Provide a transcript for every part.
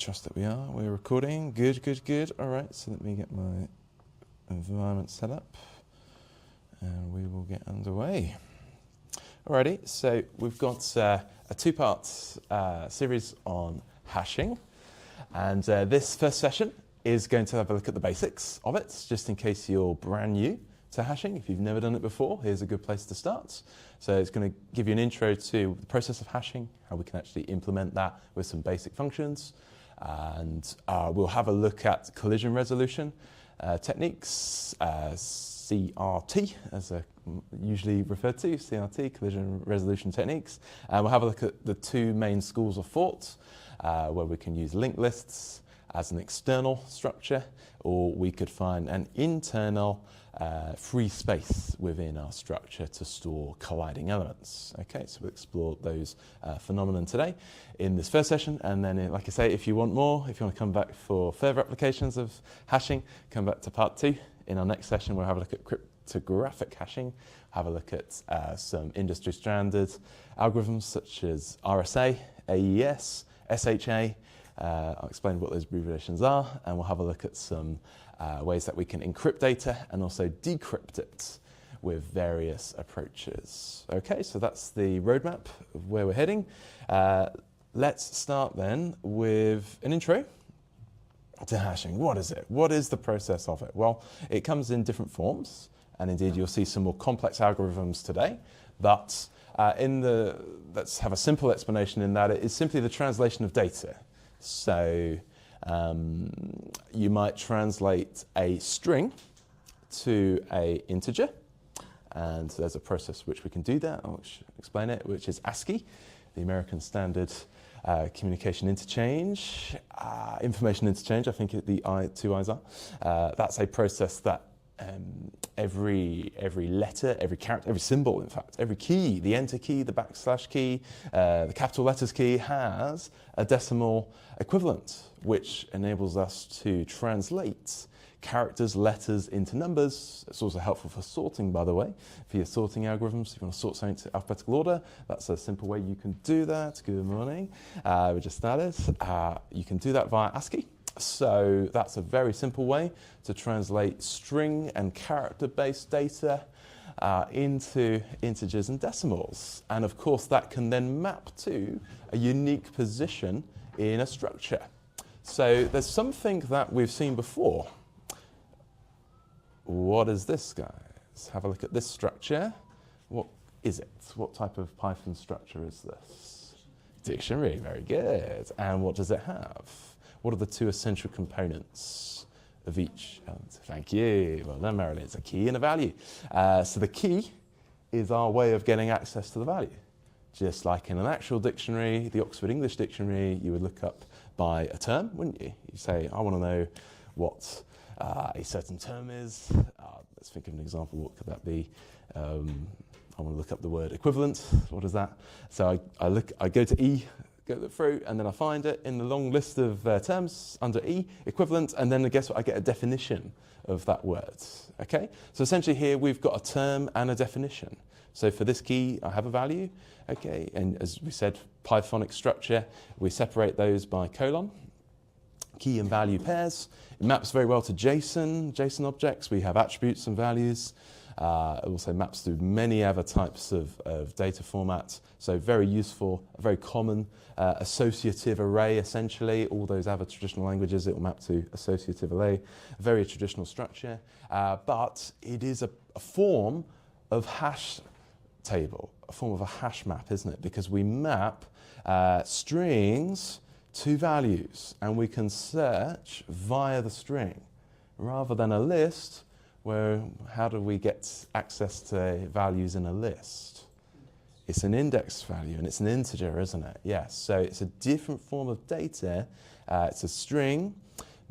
trust that we are. We're recording. Good, good, good. All right, so let me get my environment set up and we will get underway. Alrighty, so we've got a two-part series on hashing, and this first session is going to have a look at the basics of it, just in case you're brand new to hashing. If you've never done it before, here's a good place to start. So it's going to give you an intro to the process of hashing, how we can actually implement that with some basic functions, and we'll have a look at collision resolution techniques, CRT, as they're usually referred to, CRT, collision resolution techniques. And we'll have a look at the two main schools of thought, where we can use linked lists as an external structure, or we could find an internal free space within our structure to store colliding elements. Okay, so we'll explore those phenomena today in this first session, and then, like I say, if you want more, if you want to come back for further applications of hashing, come back to part 2. In our next session, we'll have a look at cryptographic hashing, have a look at some industry standard algorithms such as RSA, AES, SHA. I'll explain what those abbreviations are, and we'll have a look at some ways that we can encrypt data and also decrypt it with various approaches. Okay, so that's the roadmap of where we're heading. Let's start then with an intro to hashing. What is it? What is the process of it? Well, it comes in different forms, and indeed you'll see some more complex algorithms today, but let's have a simple explanation in that it is simply the translation of data. So you might translate a string to an integer, and there's a process which we can do that. I'll explain it, which is ASCII, the American Standard Communication Interchange, Information Interchange, I think the two I's are. That's a process that every letter, every character, every symbol, in fact, every key, the enter key, the backslash key, the capital letters key has a decimal equivalent, which enables us to translate characters, letters into numbers. It's also helpful for sorting, by the way, for your sorting algorithms. If you want to sort something to alphabetical order, that's a simple way you can do that. Good morning. We just started. You can do that via ASCII. So that's a very simple way to translate string and character-based data into integers and decimals. And of course, that can then map to a unique position in a structure. So there's something that we've seen before. What is this, guys? Have a look at this structure. What is it? What type of Python structure is this? Dictionary, very good. And what does it have? What are the two essential components of each element? Thank you. Well done, Marilyn. It's a key and a value. So the key is our way of getting access to the value. Just like in an actual dictionary, the Oxford English Dictionary, you would look up by a term, wouldn't you? You say, I want to know what a certain term is. Let's think of an example. What could that be? I want to look up the word equivalent. What is that? So I go to E, go through, and then I find it in the long list of terms under E, equivalent, and then guess what? I get a definition of that word. Okay? So essentially here we've got a term and a definition. So for this key, I have a value. Okay, and as we said, Pythonic structure, we separate those by colon. Key and value pairs. It maps very well to JSON objects. We have attributes and values. It also maps through many other types of data formats. So very useful, a very common associative array, essentially. All those other traditional languages, it will map to associative array. A very traditional structure. But it is a form of hash table, a form of a hash map, isn't it? Because we map strings to values, and we can search via the string rather than a list where how do we get access to values in a list? It's an index value and it's an integer, isn't it? Yes, so it's a different form of data. It's a string,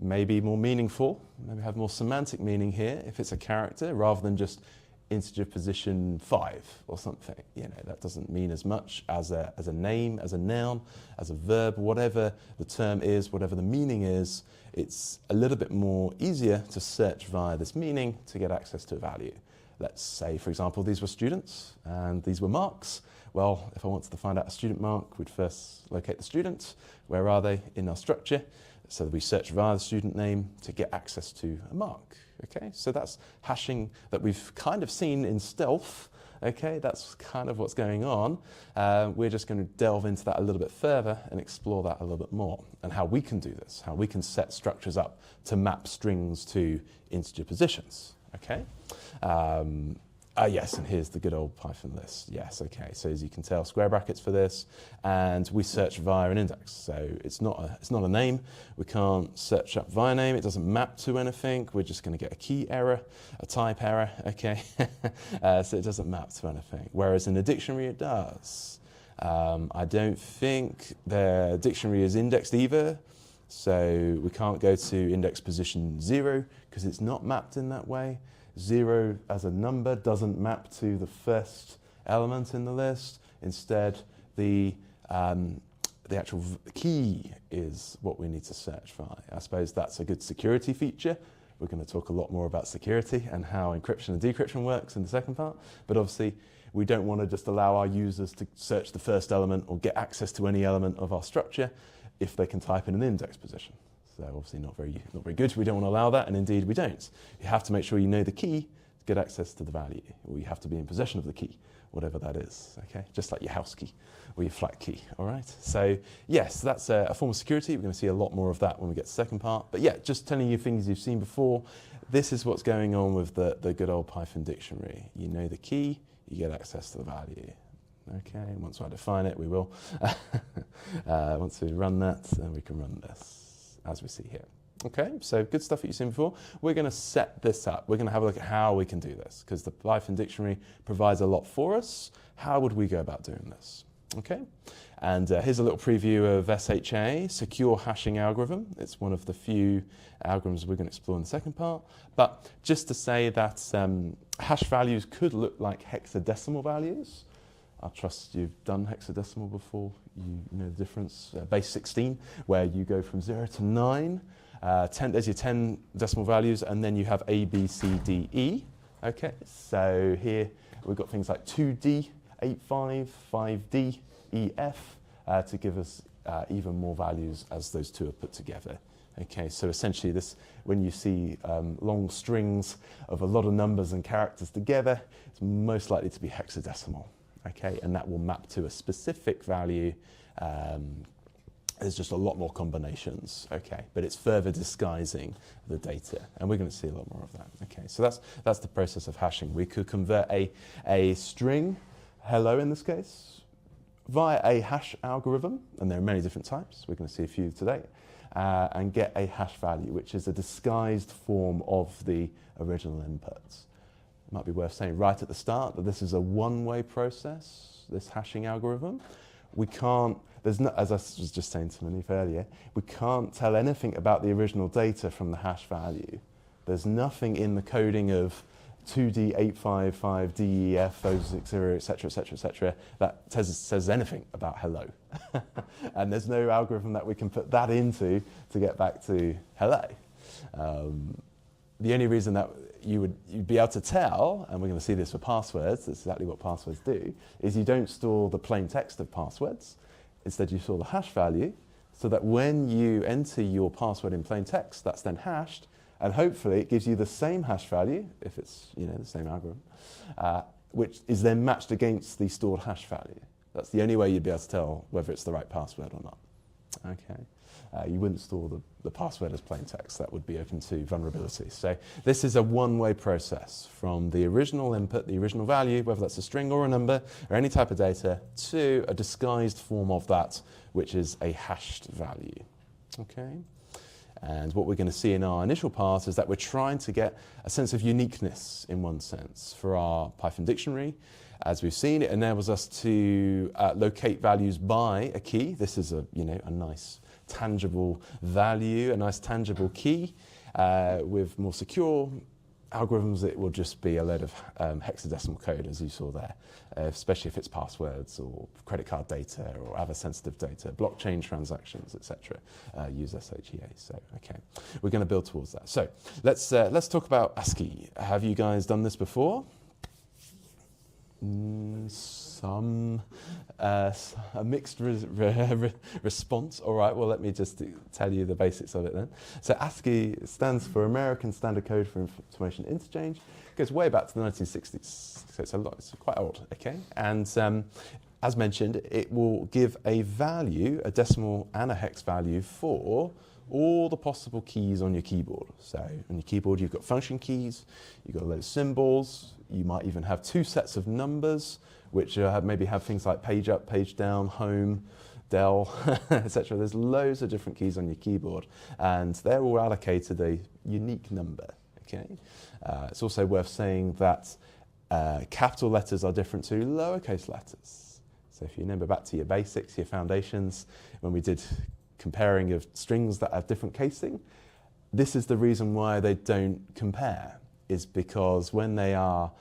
maybe more meaningful, maybe have more semantic meaning here if it's a character rather than just integer position 5 or something. You know, that doesn't mean as much as a name, as a noun, as a verb, whatever the term is, whatever the meaning is. It's a little bit more easier to search via this meaning to get access to a value. Let's say, for example, these were students and these were marks. Well, if I wanted to find out a student mark, we'd first locate the student. Where are they in our structure? So we search via the student name to get access to a mark. Okay, so that's hashing that we've kind of seen in Stealth. Okay, that's kind of what's going on. We're just going to delve into that a little bit further and explore that a little bit more and how we can do this, how we can set structures up to map strings to integer positions. Okay. Yes, and here's the good old Python list. Yes, okay. So as you can tell, square brackets for this, and we search via an index. So it's not a name. We can't search up via name. It doesn't map to anything. We're just going to get a key error, a type error. Okay, so it doesn't map to anything. Whereas in a dictionary, it does. I don't think the dictionary is indexed either. So we can't go to index position 0 because it's not mapped in that way. 0 as a number doesn't map to the first element in the list. Instead, the actual key is what we need to search for. I suppose that's a good security feature. We're going to talk a lot more about security and how encryption and decryption works in the second part. But obviously, we don't want to just allow our users to search the first element or get access to any element of our structure if they can type in an index position. So obviously not very good. We don't want to allow that, and indeed we don't. You have to make sure you know the key to get access to the value, or you have to be in possession of the key, whatever that is, okay? Just like your house key or your flat key, all right? So yes, that's a form of security. We're going to see a lot more of that when we get to the second part. But yeah, just telling you things you've seen before. This is what's going on with the good old Python dictionary. You know the key, you get access to the value. Okay, once I define it, we will. Once we run that, then we can run this, as we see here. Okay, so good stuff that you've seen before. We're going to set this up. We're going to have a look at how we can do this, because the Python dictionary provides a lot for us. How would we go about doing this? Okay, and here's a little preview of SHA, Secure Hashing Algorithm. It's one of the few algorithms we're going to explore in the second part. But just to say that hash values could look like hexadecimal values. I trust you've done hexadecimal before. You know the difference. Base 16, where you go from 0 to 9. There's your 10 decimal values, and then you have A, B, C, D, E. Okay, so here we've got things like 2D, 8.5, 5D, E, F, to give us even more values as those two are put together. Okay, so essentially this, when you see long strings of a lot of numbers and characters together, it's most likely to be hexadecimal. Okay, and that will map to a specific value. There's just a lot more combinations, okay, but it's further disguising the data, and we're going to see a lot more of that. Okay, so that's the process of hashing. We could convert a string, hello in this case, via a hash algorithm, and there are many different types. We're going to see a few today, and get a hash value, which is a disguised form of the original inputs. It might be worth saying right at the start that this is a one-way process, this hashing algorithm. We can't, as I was just saying to Manif earlier, we can't tell anything about the original data from the hash value. There's nothing in the coding of 2D, 855, DEF, 060, etc., etc., etc., that says anything about hello. And there's no algorithm that we can put that into to get back to hello. The only reason that you'd be able to tell, and we're going to see this for passwords, that's exactly what passwords do, is you don't store the plain text of passwords. Instead, you store the hash value, so that when you enter your password in plain text, that's then hashed, and hopefully it gives you the same hash value, if it's the same algorithm, which is then matched against the stored hash value. That's the only way you'd be able to tell whether it's the right password or not. Okay. You wouldn't store the password as plain text. That would be open to vulnerability. So this is a one-way process from the original input, the original value, whether that's a string or a number or any type of data, to a disguised form of that, which is a hashed value. Okay? And what we're going to see in our initial part is that we're trying to get a sense of uniqueness in one sense for our Python dictionary. As we've seen, it enables us to locate values by a key. This is a nice tangible value, a nice tangible key. With more secure algorithms, it will just be a load of hexadecimal code, as you saw there, especially if it's passwords or credit card data or other sensitive data, blockchain transactions, etc. Use SHA. So, okay, we're going to build towards that. So, let's talk about ASCII. Have you guys done this before? A mixed response. All right, well, let me just tell you the basics of it then. So ASCII stands for American Standard Code for Information Interchange. It goes way back to the 1960s, so it's quite old, okay? And as mentioned, it will give a value, a decimal and a hex value for all the possible keys on your keyboard. So on your keyboard, you've got function keys, you've got a load of symbols, you might even have two sets of numbers, which maybe have things like page up, page down, home, del, etc. There's loads of different keys on your keyboard, and they're all allocated a unique number, okay? It's also worth saying that capital letters are different to lowercase letters. So if you remember back to your basics, your foundations, when we did comparing of strings that have different casing, this is the reason why they don't compare, is because when they are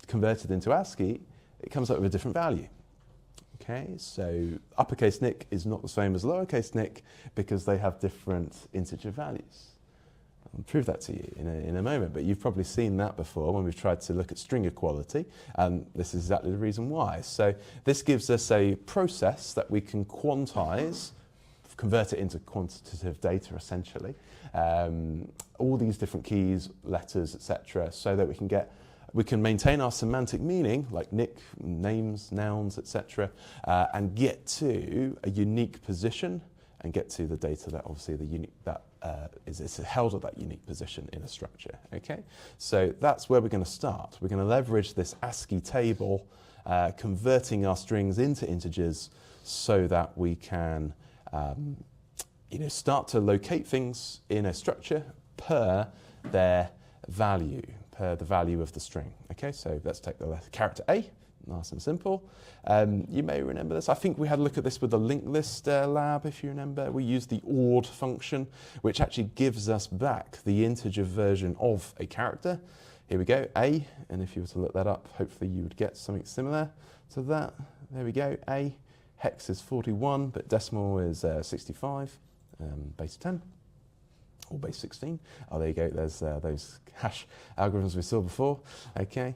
converted into ASCII, it comes up with a different value. Okay, so uppercase Nick is not the same as lowercase Nick because they have different integer values. I'll prove that to you in a moment, but you've probably seen that before when we've tried to look at string equality, and this is exactly the reason why. So this gives us a process that we can quantize, convert it into quantitative data essentially, all these different keys, letters, etc., so that we can maintain our semantic meaning, like Nick, names, nouns, etc., and get to a unique position and get to the data that obviously is held at that unique position in a structure. Okay, so that's where we're going to start. We're going to leverage this ASCII table, converting our strings into integers, so that we can start to locate things in a structure per their value, per the value of the string. Okay, so let's take the character A, nice and simple. You may remember this. I think we had a look at this with the linked list lab, if you remember. We used the ORD function, which actually gives us back the integer version of a character. Here we go, A, and if you were to look that up, hopefully you would get something similar to that. There we go, A. Hex is 41, but decimal is 65, base 10, or base 16. Oh, there you go, there's those hash algorithms we saw before. Okay,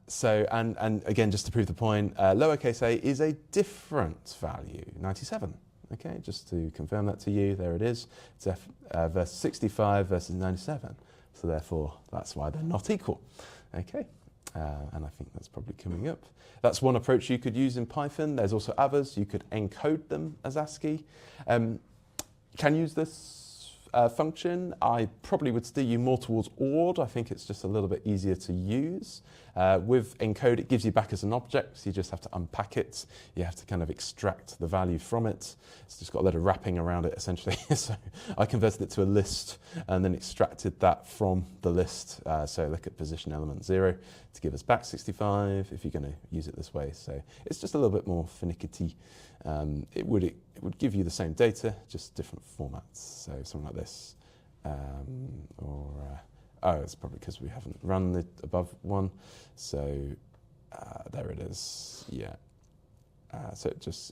so, and again, just to prove the point, lowercase a is a different value, 97. Okay, just to confirm that to you, there it is. It's versus 65 versus 97. So therefore, that's why they're not equal. Okay. And I think that's probably coming up. That's one approach you could use in Python. There's also others. You could encode them as ASCII. Can use this function. I probably would steer you more towards ORD. I think it's just a little bit easier to use. With encode, it gives you back as an object, so you just have to unpack it. You have to kind of extract the value from it. It's just got a lot of wrapping around it, essentially. So I converted it to a list and then extracted that from the list. So look at position element 0 to give us back 65 if you're going to use it this way. So it's just a little bit more finicky. It would give you the same data, just different formats. So something like this, oh, it's probably because we haven't run the above one. So there it is. Yeah. So it's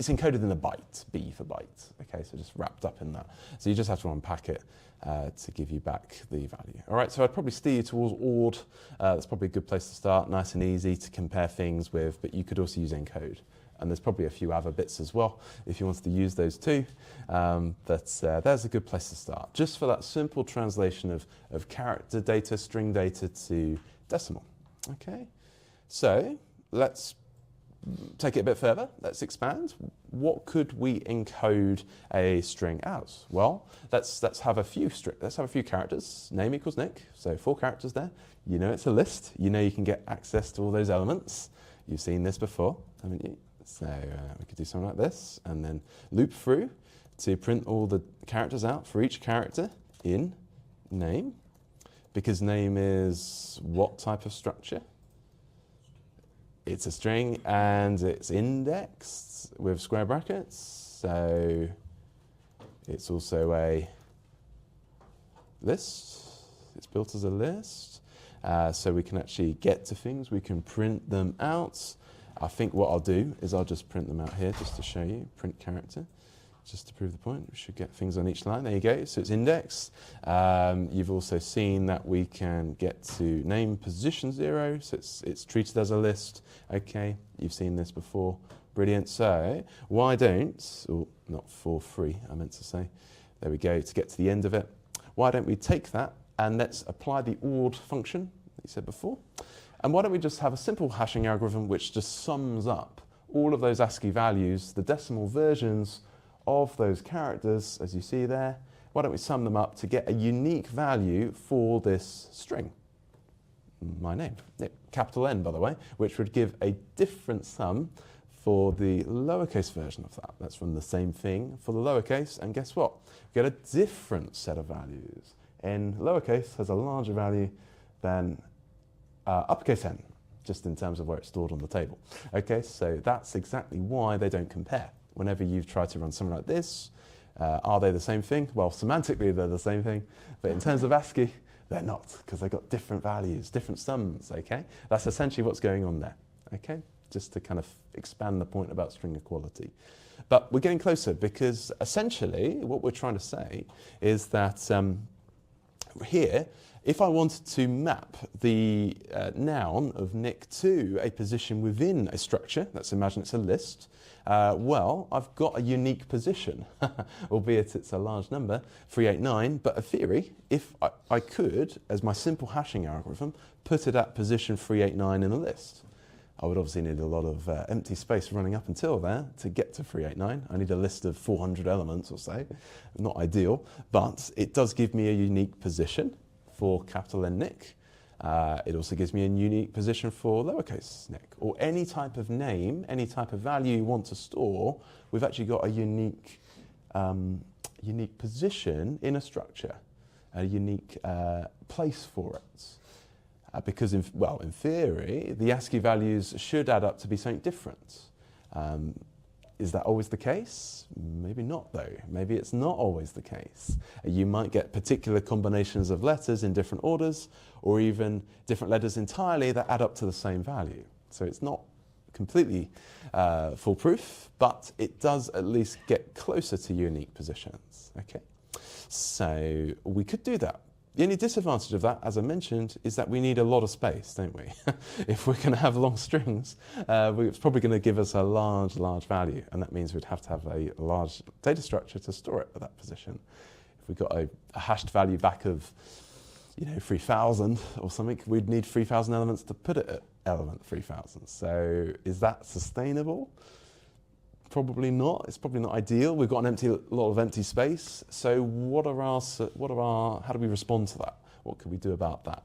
encoded in a byte, B for byte. Okay, so just wrapped up in that. So you just have to unpack it to give you back the value. All right, so I'd probably steer you towards ORD. That's probably a good place to start, nice and easy to compare things with, but you could also use encode. And there's probably a few other bits as well if you wanted to use those too. But there's a good place to start, just for that simple translation of character data, string data to decimal. Okay, so let's take it a bit further. Let's expand. What could we encode a string as? Well, let's have a few characters. Name equals Nick, so 4 characters there. You know it's a list. You know you can get access to all those elements. You've seen this before, haven't you? So we could do something like this, and then loop through to print all the characters out for each character in name, because name is what type of structure? It's a string, and it's indexed with square brackets, so it's also a list. It's built as a list, so we can actually get to things. We can print them out. I think what I'll do is I'll just print them out here just to show you. Print character. just to prove the point. We should get things on each line. There you go. So it's indexed. You've also seen that we can get to name position 0, so it's treated as a list. Okay, you've seen this before. Brilliant. So why don't, or not for free, I meant to say. There we go, to get to the end of it. Why don't we take that and let's apply the ORD function that you said before. And why don't we just have a simple hashing algorithm which just sums up all of those ASCII values, the decimal versions of those characters, as you see there. Why don't we sum them up to get a unique value for this string? My name, capital N, by the way, which would give a different sum for the lowercase version of that. That's from the same thing for the lowercase, and guess what? We get a different set of values. N lowercase has a larger value than uppercase N, just in terms of where it's stored on the table. Okay, so that's exactly why they don't compare. Whenever you've tried to run something like this, are they the same thing? Well, semantically they're the same thing, but in terms of ASCII, they're not, because they've got different values, different sums, okay? That's essentially what's going on there, okay? Just to kind of expand the point about string equality. But we're getting closer, because essentially what we're trying to say is that here, if I wanted to map the noun of Nick to a position within a structure, let's imagine it's a list, well, I've got a unique position, albeit it's a large number, 389, but a theory, if I could, as my simple hashing algorithm, put it at position 389 in a list. I would obviously need a lot of empty space running up until there to get to 389. I need a list of 400 elements or so. Not ideal, but it does give me a unique position for capital N Nick. It also gives me a unique position for lowercase Nick, or any type of name, any type of value you want to store. We've actually got a unique position in a structure, a unique place for it. Because, in theory, the ASCII values should add up to be something different. Is that always the case? Maybe not, though. Maybe it's not always the case. You might get particular combinations of letters in different orders, or even different letters entirely that add up to the same value. So it's not completely foolproof, but it does at least get closer to unique positions. Okay, so we could do that. The only disadvantage of that, as I mentioned, is that we need a lot of space, don't we? If we're going to have long strings, it's probably going to give us a large value, and that means we'd have to have a large data structure to store it at that position. If we got a hashed value back of, 3,000 or something, we'd need 3,000 elements to put it at element 3,000. So is that sustainable? Probably not. It's probably not ideal. We've got a lot of empty space. So how do we respond to that? What could we do about that?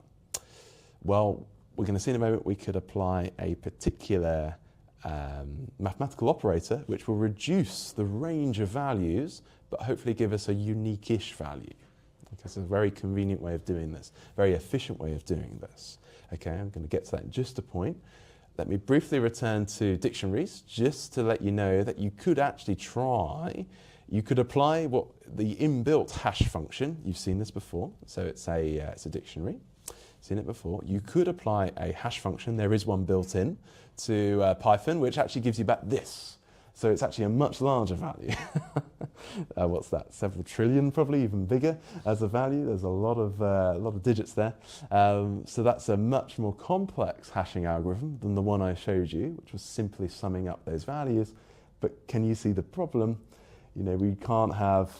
Well, we're going to see in a moment we could apply a particular mathematical operator which will reduce the range of values, but hopefully give us a unique-ish value. Okay, it's a very convenient way of doing this, very efficient way of doing this. Okay, I'm going to get to that in just a point. Let me briefly return to dictionaries, just to let you know that you could actually you could apply what the inbuilt hash function. You've seen this before, so it's a dictionary. Seen it before. You could apply a hash function. There is one built in to Python, which actually gives you back this. So it's actually a much larger value. What's that? Several trillion, probably even bigger as a value. There's a lot of digits there. So that's a much more complex hashing algorithm than the one I showed you, which was simply summing up those values. But can you see the problem? We can't have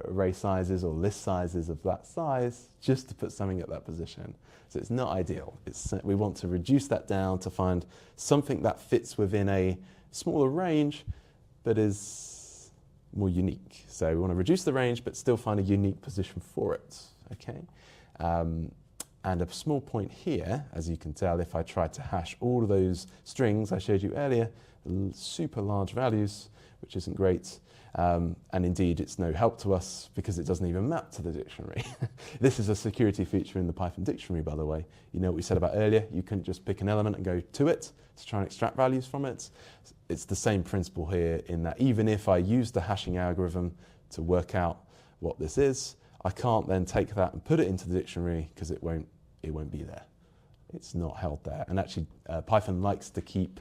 array sizes or list sizes of that size just to put something at that position. So it's not ideal. We want to reduce that down to find something that fits within a smaller range, but is more unique. So we want to reduce the range, but still find a unique position for it. Okay, and a small point here, as you can tell, if I tried to hash all of those strings I showed you earlier, super large values, which isn't great. And indeed, it's no help to us because it doesn't even map to the dictionary. This is a security feature in the Python dictionary, by the way. You know what we said about earlier? You couldn't just pick an element and go to it to try and extract values from it. It's the same principle here in that even if I use the hashing algorithm to work out what this is, I can't then take that and put it into the dictionary because it won't be there. It's not held there. And actually, Python likes to keep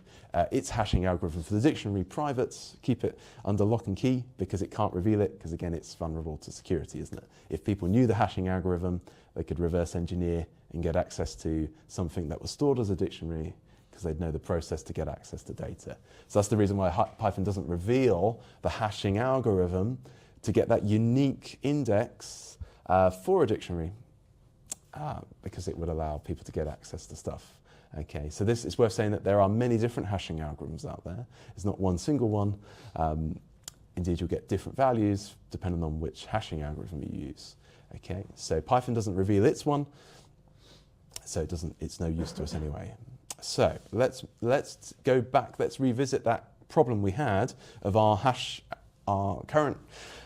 its hashing algorithm for the dictionary private, keep it under lock and key because it can't reveal it, because again, it's vulnerable to security, isn't it? If people knew the hashing algorithm, they could reverse engineer and get access to something that was stored as a dictionary because they'd know the process to get access to data. So that's the reason why Python doesn't reveal the hashing algorithm to get that unique index for a dictionary. Because it would allow people to get access to stuff. Okay, so this is worth saying that there are many different hashing algorithms out there. It's not one single one. Indeed, you'll get different values depending on which hashing algorithm you use. Okay, so Python doesn't reveal its one, so it's no use to us anyway. So let's go back. Let's revisit that problem we had of our current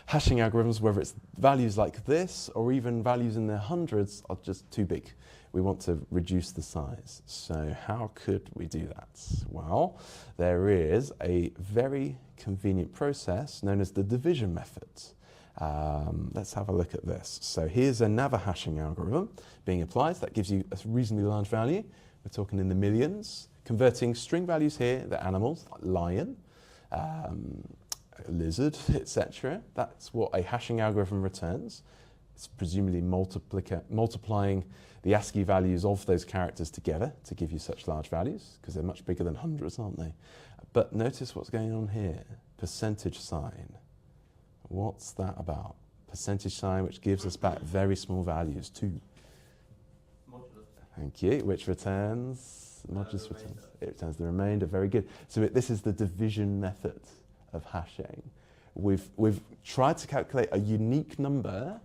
hashing algorithms, whether it's values like this or even values in the hundreds, are just too big. We want to reduce the size. So how could we do that? Well, there is a very convenient process known as the division method. Let's have a look at this. So here's another hashing algorithm being applied. That gives you a reasonably large value. We're talking in the millions. Converting string values here, the animals, like lion, lizard, etc. That's what a hashing algorithm returns. It's presumably multiplying the ASCII values of those characters together to give you such large values, because they're much bigger than hundreds, aren't they? But notice what's going on here. Percentage sign. What's that about? Percentage sign, which gives us back very small values, 2. Thank you. Which returns? Modulus returns. It returns the remainder. Very good. So this is the division method of hashing. We've tried to calculate a unique number,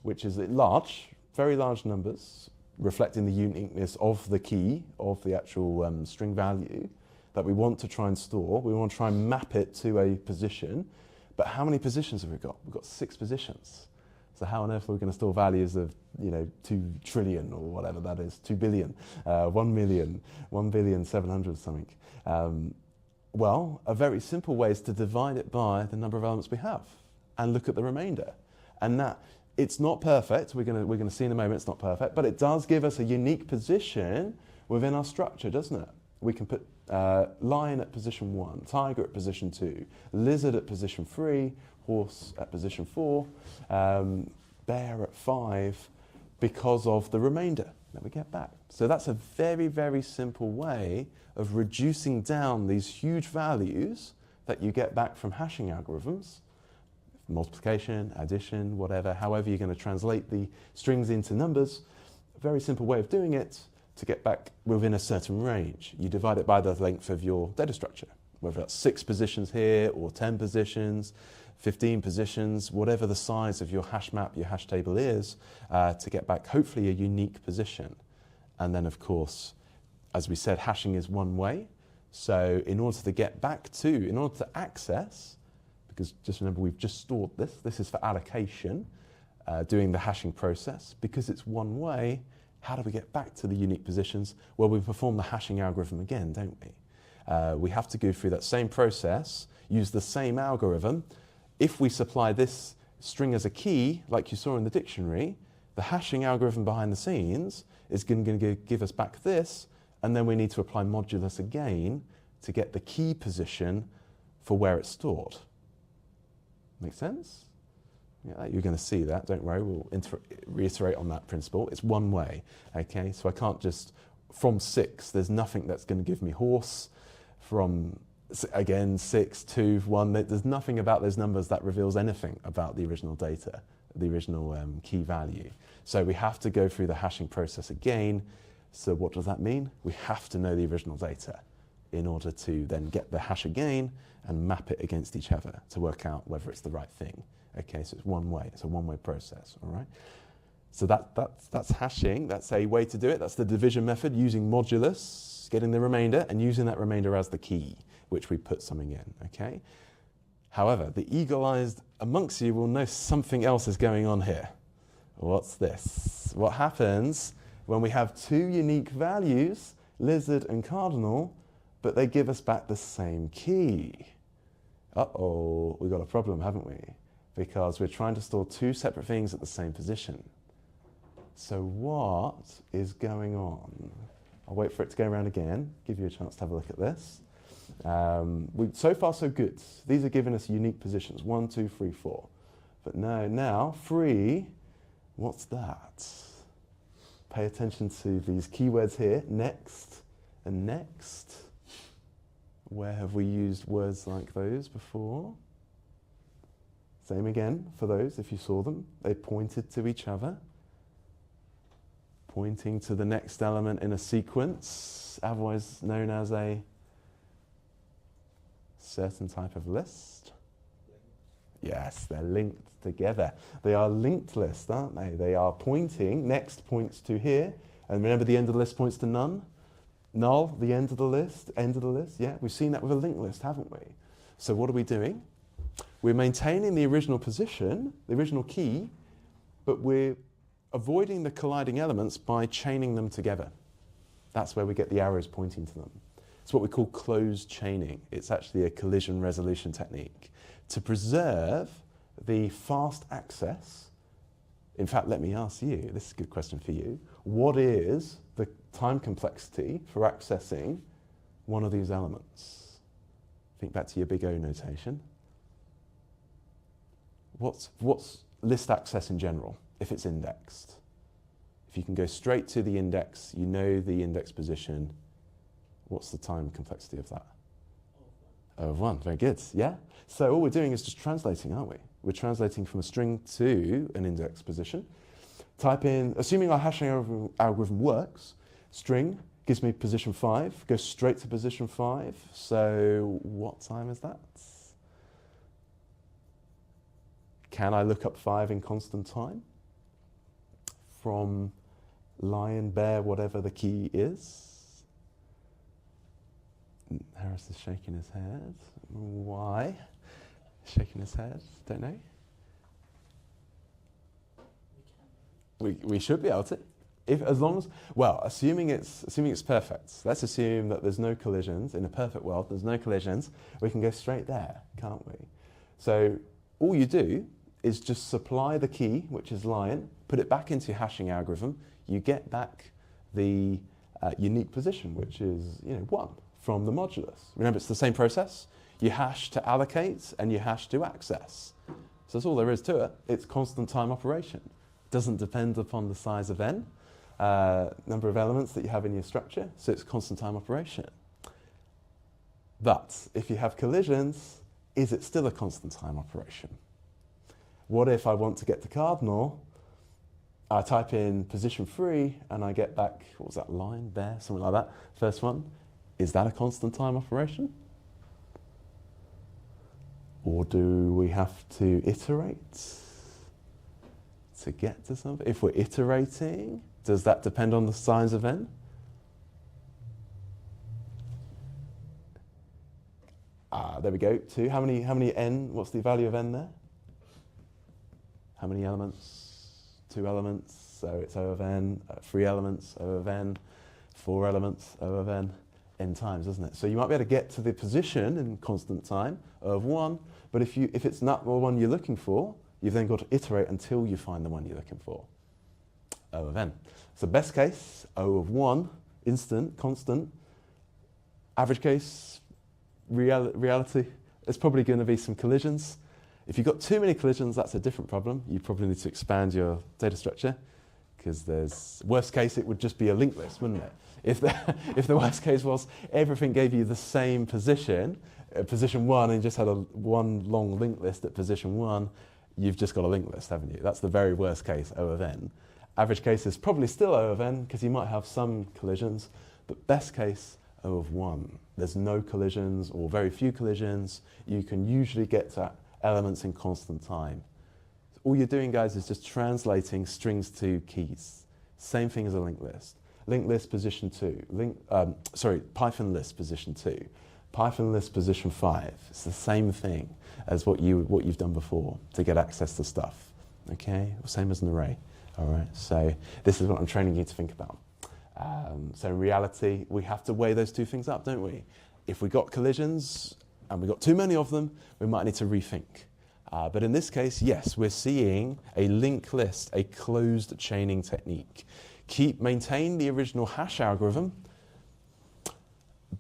which is large, very large numbers, reflecting the uniqueness of the key, of the actual string value that we want to try and store. We want to try and map it to a position. But how many positions have we got? We've got 6 positions. So how on earth are we going to store values of 2 trillion or whatever that is, 2 billion, 1 million, 1,700,000,000 something? Well, a very simple way is to divide it by the number of elements we have and look at the remainder. And that, it's not perfect, we're going to see in a moment it's not perfect, but it does give us a unique position within our structure, doesn't it? We can put lion at position 1, tiger at position 2, lizard at position 3, horse at position 4, bear at 5, because of the remainder that we get back. So that's a very, very simple way of reducing down these huge values that you get back from hashing algorithms, multiplication, addition, whatever, however you're going to translate the strings into numbers. A very simple way of doing it to get back within a certain range. You divide it by the length of your data structure, whether that's 6 positions here or 10 positions, 15 positions, whatever the size of your hash map, your hash table is, to get back hopefully a unique position. And then of course, as we said, hashing is one way. So in order to get back to, in order to access, because just remember we've just stored this is for allocation, doing the hashing process. Because it's one way, how do we get back to the unique positions? Well, we perform the hashing algorithm again, don't we? We have to go through that same process, use the same algorithm. If we supply this string as a key, like you saw in the dictionary, the hashing algorithm behind the scenes is going to give us back this, and then we need to apply modulus again to get the key position for where it's stored. Make sense? Yeah, you're going to see that, don't worry, we'll reiterate on that principle. It's one way, okay? So I can't just, from 6, there's nothing that's going to give me horse. From, again, 6, 2, 1, there's nothing about those numbers that reveals anything about the original data, the original key value. So we have to go through the hashing process again. So what does that mean? We have to know the original data in order to then get the hash again and map it against each other to work out whether it's the right thing. Okay, so it's one way, it's a one-way process, all right? So that's hashing, that's a way to do it. That's the division method, using modulus, getting the remainder, and using that remainder as the key, which we put something in, okay? However, the eagle-eyed amongst you will know something else is going on here. What's this? What happens when we have 2 unique values, lizard and cardinal, but they give us back the same key? Uh-oh, we've got a problem, haven't we? Because we're trying to store 2 separate things at the same position. So what is going on? I'll wait for it to go around again, give you a chance to have a look at this. So far so good. These are giving us unique positions, 1, 2, 3, 4. But now 3, what's that? Pay attention to these keywords here, next and next. Where have we used words like those before? Same again for those, if you saw them. They pointed to each other, pointing to the next element in a sequence, otherwise known as a certain type of list. Yes, they're linked together. They are linked lists, aren't they? They are pointing, next points to here, and remember the end of the list points to none? Null, the end of the list, yeah? We've seen that with a linked list, haven't we? So what are we doing? We're maintaining the original position, the original key, but we're avoiding the colliding elements by chaining them together. That's where we get the arrows pointing to them. It's what we call closed chaining. It's actually a collision resolution technique to preserve the fast access. In fact, let me ask you, this is a good question for you. What is the time complexity for accessing one of these elements? Think back to your big O notation. What's list access in general, if it's indexed? If you can go straight to the index, you know the index position, what's the time complexity of that? O of 1, very good, yeah? So all we're doing is just translating, aren't we? We're translating from a string to an index position. Type in, assuming our hashing algorithm works, string gives me position 5, goes straight to position 5. So what time is that? Can I look up 5 in constant time? From lion, bear, whatever the key is. Harris is shaking his head. Why? Shaking his head, don't know. We should be able to. Assuming it's perfect. Let's assume that there's no collisions. In a perfect world, there's no collisions. We can go straight there, can't we? So all you do is just supply the key, which is lion, put it back into your hashing algorithm. You get back the unique position, which is 1 from the modulus. Remember, it's the same process. You hash to allocate and you hash to access. So that's all there is to it. It's constant time operation. It doesn't depend upon the size of n, number of elements that you have in your structure, so it's constant time operation. But if you have collisions, is it still a constant time operation? What if I want to get to cardinal? I type in position 3 and I get back, what was that, line, bear, something like that, first one. Is that a constant time operation? Or do we have to iterate to get to something? If we're iterating, does that depend on the size of n? There we go, 2. How many n, what's the value of n there? How many elements? 2 elements, so it's O of n, 3 elements, O of n, 4 elements, O of n times, isn't it? So you might be able to get to the position in constant time, O of 1, but if it's not the one you're looking for, you've then got to iterate until you find the one you're looking for, O of n. So best case, O of 1, instant, constant. Average case, reality, there's probably going to be some collisions. If you've got too many collisions, that's a different problem. You probably need to expand your data structure, because worst case, it would just be a linked list, wouldn't it? If the worst case was everything gave you the same position, position 1, and you just had one long linked list at position 1, you've just got a linked list, haven't you? That's the very worst case, O of n. Average case is probably still O of n, because you might have some collisions, but best case, O of 1. There's no collisions or very few collisions. You can usually get to elements in constant time. So all you're doing, guys, is just translating strings to keys. Same thing as a linked list. Linked list position 2. Python list position 2. Python list position 5. It's the same thing as what you've done before to get access to stuff. Okay, same as an array. All right. So this is what I'm training you to think about. So in reality, we have to weigh those two things up, don't we? If we got collisions and we got too many of them, we might need to rethink. But in this case, yes, we're seeing a linked list, a closed chaining technique. Maintain the original hash algorithm,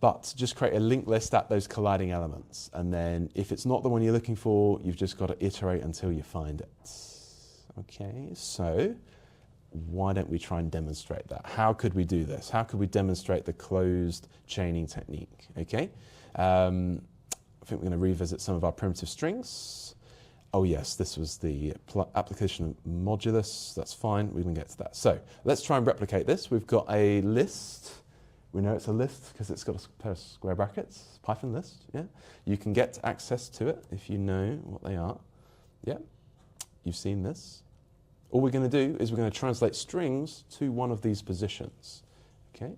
but just create a linked list at those colliding elements. And then if it's not the one you're looking for, you've just got to iterate until you find it. Okay, so why don't we try and demonstrate that? How could we do this? How could we demonstrate the closed chaining technique? Okay, I think we're going to revisit some of our primitive strings. Oh yes, this was the application of modulus. That's fine, we can get to that. So let's try and replicate this. We've got a list. We know it's a list because it's got a pair of square brackets, Python list, yeah? You can get access to it if you know what they are. Yeah, you've seen this. All we're going to do is we're going to translate strings to one of these positions, okay?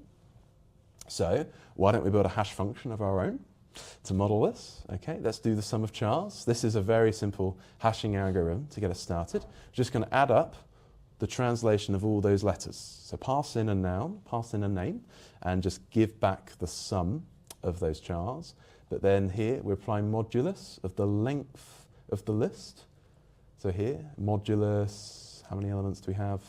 So why don't we build a hash function of our own to model this? Okay, let's do the sum of chars. This is a very simple hashing algorithm to get us started. We're just going to add up the translation of all those letters. So pass in a noun, pass in a name, and just give back the sum of those chars. But then here we're applying modulus of the length of the list. So here, modulus, how many elements do we have?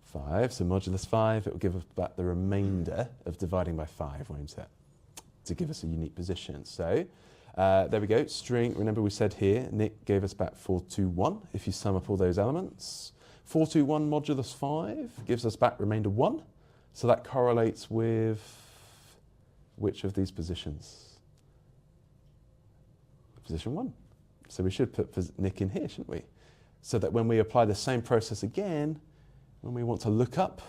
5. So modulus 5, it will give us back the remainder of dividing by 5, won't it? To give us a unique position. So there we go, string, remember we said here, Nick gave us back 421, if you sum up all those elements. 421 modulus 5 gives us back remainder 1, so that correlates with which of these positions? Position 1. So we should put Nick in here, shouldn't we? So that when we apply the same process again, when we want to look up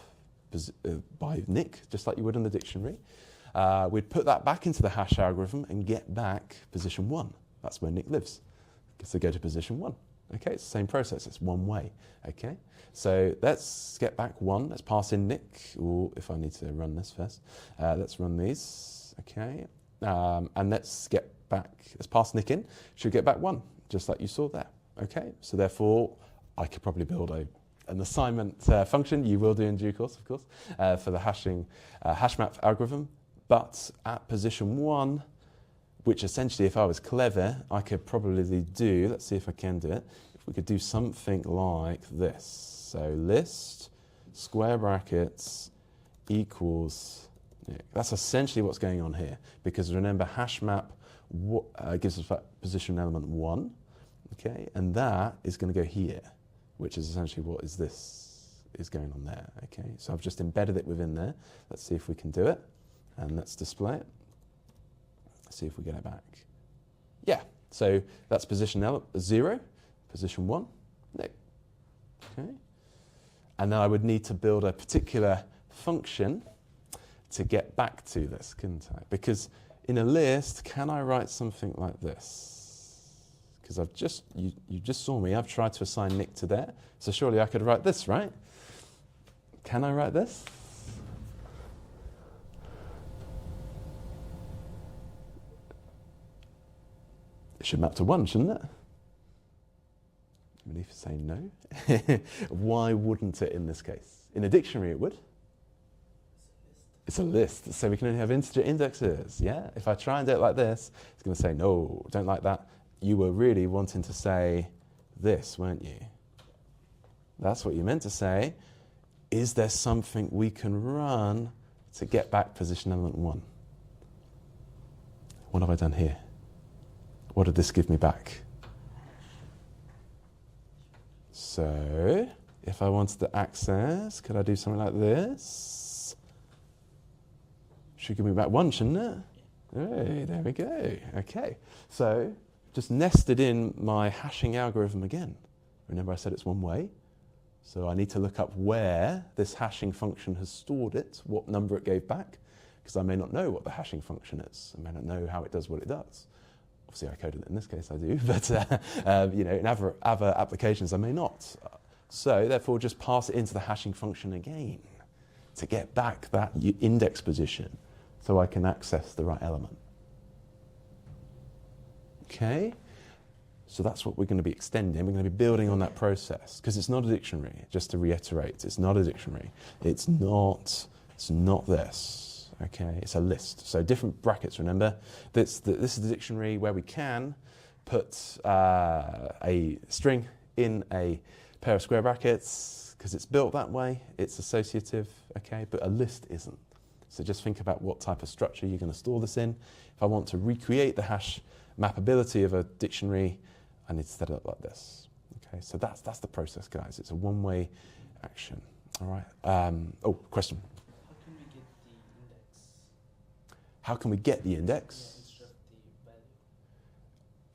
by Nick, just like you would in the dictionary, we'd put that back into the hash algorithm and get back position 1. That's where Nick lives. So go to position 1. Okay, it's the same process, it's one way. Okay, so let's get back 1. Let's pass in Nick, or if I need to run this first, let's run these. Okay, and let's pass Nick in, should get back 1, just like you saw there. Okay, so therefore I could probably build an assignment function, you will do in due course, of course, for the hash map algorithm. But at position 1, which essentially, if I was clever, I could probably do, let's see if I can do it, if we could do something like this. So list, square brackets, equals, that's essentially what's going on here. Because remember, hash map gives us position element 1, okay, and that is going to go here, which is essentially what is going on there, okay. So I've just embedded it within there. Let's see if we can do it. And let's display it. See if we get it back. Yeah, so that's position 0, position 1, no. Okay. And then I would need to build a particular function to get back to this, couldn't I? Because in a list, can I write something like this? Because you just saw me, I've tried to assign Nick to there, so surely I could write this, right? Can I write this? It should map to 1, shouldn't it? Relief is saying no. Why wouldn't it in this case? In a dictionary it would. It's a list, so we can only have integer indexes. Yeah, if I try and do it like this, it's going to say, no, don't like that. You were really wanting to say this, weren't you? That's what you meant to say. Is there something we can run to get back position element 1? What have I done here? What did this give me back? So, if I wanted to access, could I do something like this? Should give me back 1, shouldn't it? Hey, there we go. Okay, so just nested in my hashing algorithm again. Remember I said it's one way? So I need to look up where this hashing function has stored it, what number it gave back, because I may not know what the hashing function is. I may not know how it does what it does. Obviously, I coded it in this case, I do, but in other applications, I may not. So, therefore, just pass it into the hashing function again to get back that index position so I can access the right element. Okay? So that's what we're going to be extending. We're going to be building on that process because it's not a dictionary, just to reiterate. It's not a dictionary. It's not this. Okay, it's a list. So different brackets, remember? This is the dictionary where we can put a string in a pair of square brackets because it's built that way. It's associative, okay? But a list isn't. So just think about what type of structure you're going to store this in. If I want to recreate the hash mappability of a dictionary, I need to set it up like this. Okay, so that's the process, guys. It's a one-way action. All right. Question. How can we get the index? How can we get the index?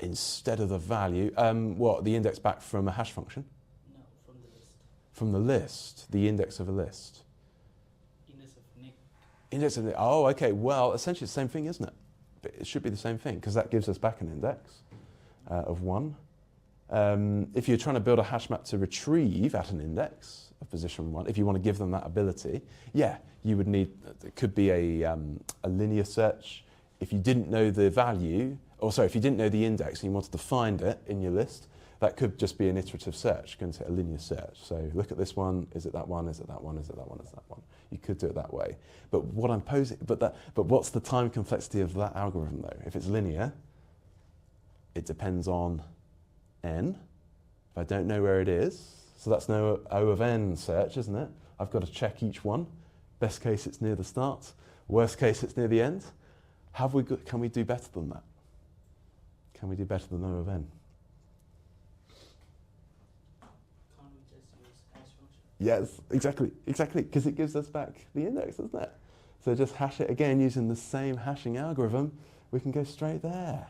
Yeah, Instead of the value? What, the index back from a hash function? No, from the list. From the list, the index of a list. Index of Nick. Index of the, oh, okay, well, essentially it's the same thing, isn't it? But it should be the same thing, because that gives us back an index of 1. If you're trying to build a hash map to retrieve at an index of position 1, if you want to give them that ability, yeah, you would need, it could be a linear search. If you didn't know the value, if you didn't know the index and you wanted to find it in your list, that could just be an iterative search, going to a linear search. So look at this one, is it that one, is it that one, is it that one, is it that one? You could do it that way. But what I'm posing, but what's the time complexity of that algorithm though? If it's linear, it depends on n. If I don't know where it is, so that's no O of n search, isn't it? I've got to check each one. Best case, it's near the start. Worst case, it's near the end. Can we do better than that? Can we do better than O of n? Can't we just use hash function? Yes, exactly, because it gives us back the index, doesn't it? So just hash it again using the same hashing algorithm. We can go straight there.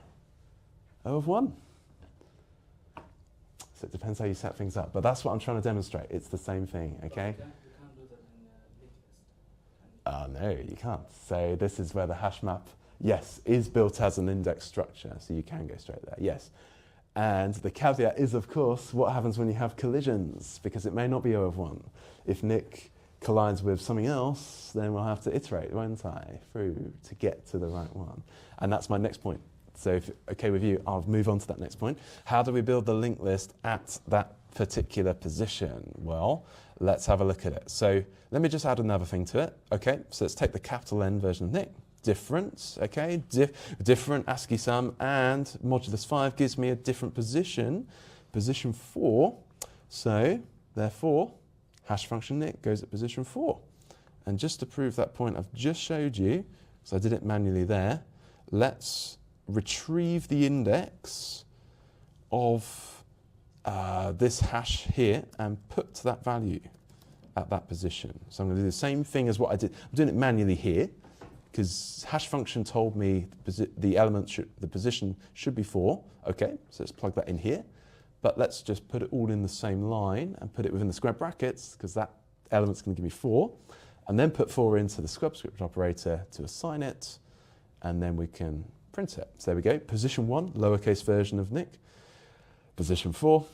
O of 1. So it depends how you set things up. But that's what I'm trying to demonstrate. It's the same thing, okay? But you can't do that in a linked list. Oh, no, you can't. So this is where the hash map, yes, is built as an index structure. So you can go straight there, yes. And the caveat is, of course, what happens when you have collisions, because it may not be O of 1. If Nick collides with something else, then we'll have to iterate, won't I, through to get to the right one. And that's my next point. So if okay with you, I'll move on to that next point. How do we build the linked list at that particular position? Well, let's have a look at it. So let me just add another thing to it. Okay, so let's take the capital N version of Nick. Different, okay, different ASCII sum, and modulus 5 gives me a different position, position 4. So therefore, hash function Nick goes at position 4. And just to prove that point I've just showed you, because I did it manually there, let's retrieve the index of this hash here and put that value at that position. So I'm going to do the same thing as what I did. I'm doing it manually here, because hash function told me the position should be 4. Okay, so let's plug that in here. But let's just put it all in the same line and put it within the square brackets, because that element's going to give me 4. And then put 4 into the subscript operator to assign it, and then we can print it. So there we go. Position 1, lowercase version of Nick. Position 4,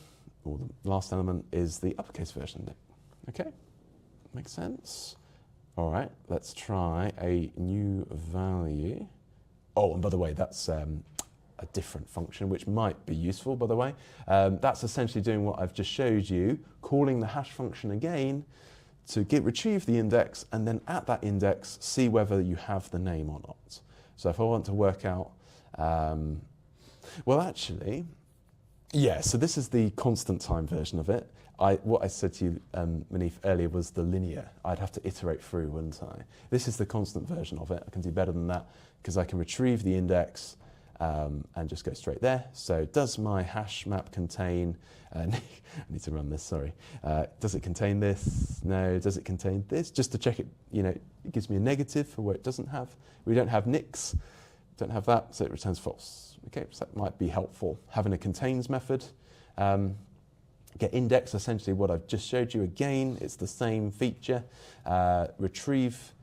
or the last element, is the uppercase version of Nick. Okay, makes sense? All right, let's try a new value. Oh, and by the way, that's a different function, which might be useful, by the way. That's essentially doing what I've just showed you, calling the hash function again to retrieve the index, and then at that index, see whether you have the name or not. So if I want to work out, well, actually, yeah, so this is the constant time version of it. What I said to you, Manif, earlier was the linear. I'd have to iterate through, wouldn't I? This is the constant version of it. I can do better than that because I can retrieve the index and just go straight there. So does my hash map contain, I need to run this, sorry. Does it contain this? No. Does it contain this? Just to check it, it gives me a negative for where it doesn't have. We don't have nicks, don't have that, so it returns false. Okay, so that might be helpful. Having a contains method. Get index, essentially what I've just showed you again. It's the same feature. Retrieve,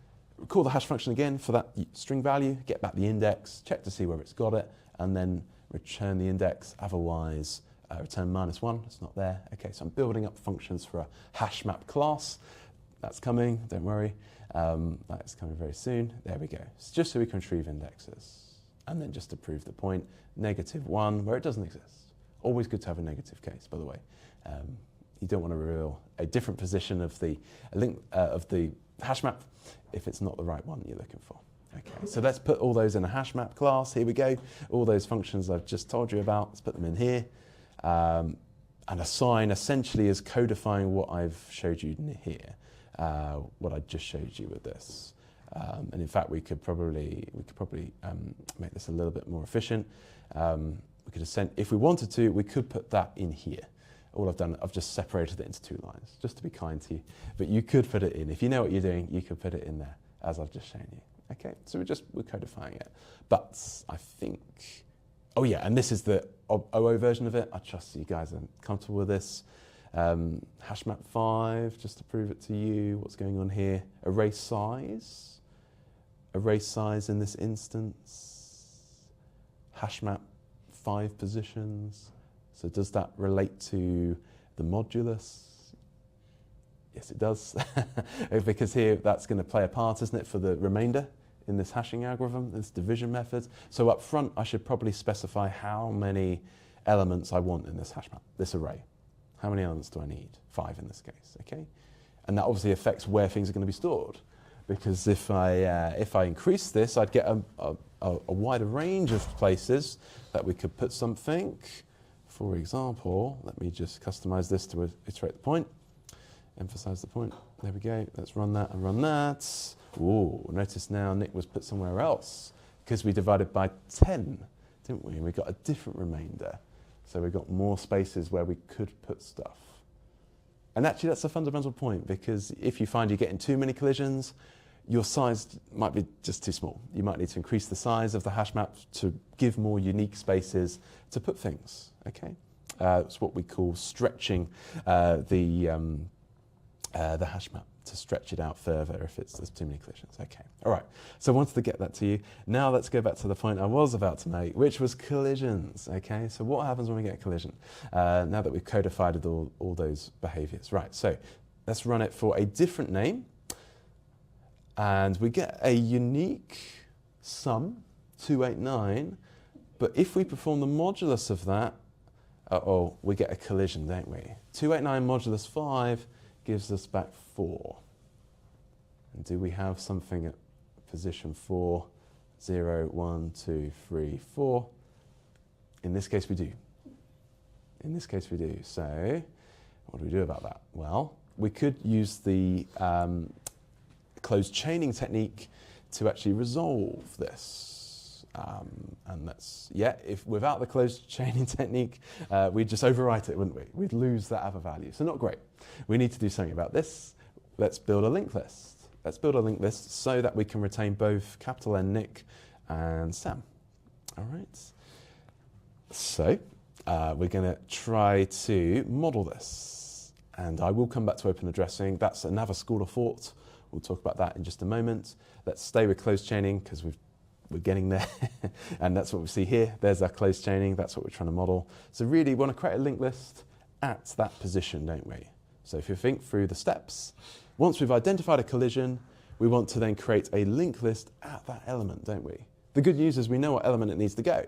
call the hash function again for that string value, get back the index, check to see where it's got it, and then return the index. Otherwise, return -1, it's not there. Okay, so I'm building up functions for a hash map class. That's coming, don't worry. That is coming very soon. There we go. It's just so we can retrieve indexes. And then just to prove the point, -1 where it doesn't exist. Always good to have a negative case, by the way. You don't want to reveal a different position of the link of the hash map if it's not the right one you're looking for. Okay, so let's put all those in a hash map class. Here we go. All those functions I've just told you about, let's put them in here. And assign essentially is codifying what I've showed you here, what I just showed you with this. And in fact, we could probably make this a little bit more efficient. We could if we wanted to, we could put that in here. All I've done, I've just separated it into 2 lines, just to be kind to you. But you could put it in. If you know what you're doing, you could put it in there, as I've just shown you. Okay, so we're codifying it. But I think, oh yeah, and this is the OO version of it. I trust you guys are comfortable with this. Hashmap 5, just to prove it to you, what's going on here. Array size in this instance. Hashmap 5 positions. So does that relate to the modulus? Yes, it does. Because here that's going to play a part, isn't it, for the remainder in this hashing algorithm, this division method. So up front, I should probably specify how many elements I want in this hashmap, this array. How many elements do I need? 5 in this case, okay? And that obviously affects where things are going to be stored. Because if I increase this, I'd get a wider range of places that we could put something. For example, let me just customize this to iterate the point, emphasize the point. There we go. Let's run that and run that. Ooh, notice now Nick was put somewhere else because we divided by 10, didn't we? And we got a different remainder. So we got more spaces where we could put stuff. And actually, that's a fundamental point, because if you find you're getting too many collisions, your size might be just too small. You might need to increase the size of the hash map to give more unique spaces to put things, okay? It's what we call stretching the hash map, to stretch it out further if there's too many collisions. Okay, all right. So I wanted to get that to you. Now let's go back to the point I was about to make, which was collisions, okay? So what happens when we get a collision? Now that we've codified all those behaviors. Right, so let's run it for a different name. And we get a unique sum, 289, but if we perform the modulus of that, we get a collision, don't we? 289 modulus 5 gives us back 4. And do we have something at position 4? 0, 1, 2, 3, 4. In this case we do. In this case we do. So what do we do about that? Well, we could use the closed chaining technique to actually resolve this. And that's, if without the closed chaining technique, we'd just overwrite it, wouldn't we? We'd lose that other value. So not great. We need to do something about this. Let's build a linked list. Let's build a linked list so that we can retain both capital N Nick and Sam. All right. So we're going to try to model this. And I will come back to open addressing. That's another school of thought. We'll talk about that in just a moment. Let's stay with closed chaining because we're getting there. And that's what we see here. There's our closed chaining. That's what we're trying to model. So really, we want to create a linked list at that position, don't we? So if you think through the steps, once we've identified a collision, we want to then create a linked list at that element, don't we? The good news is we know what element it needs to go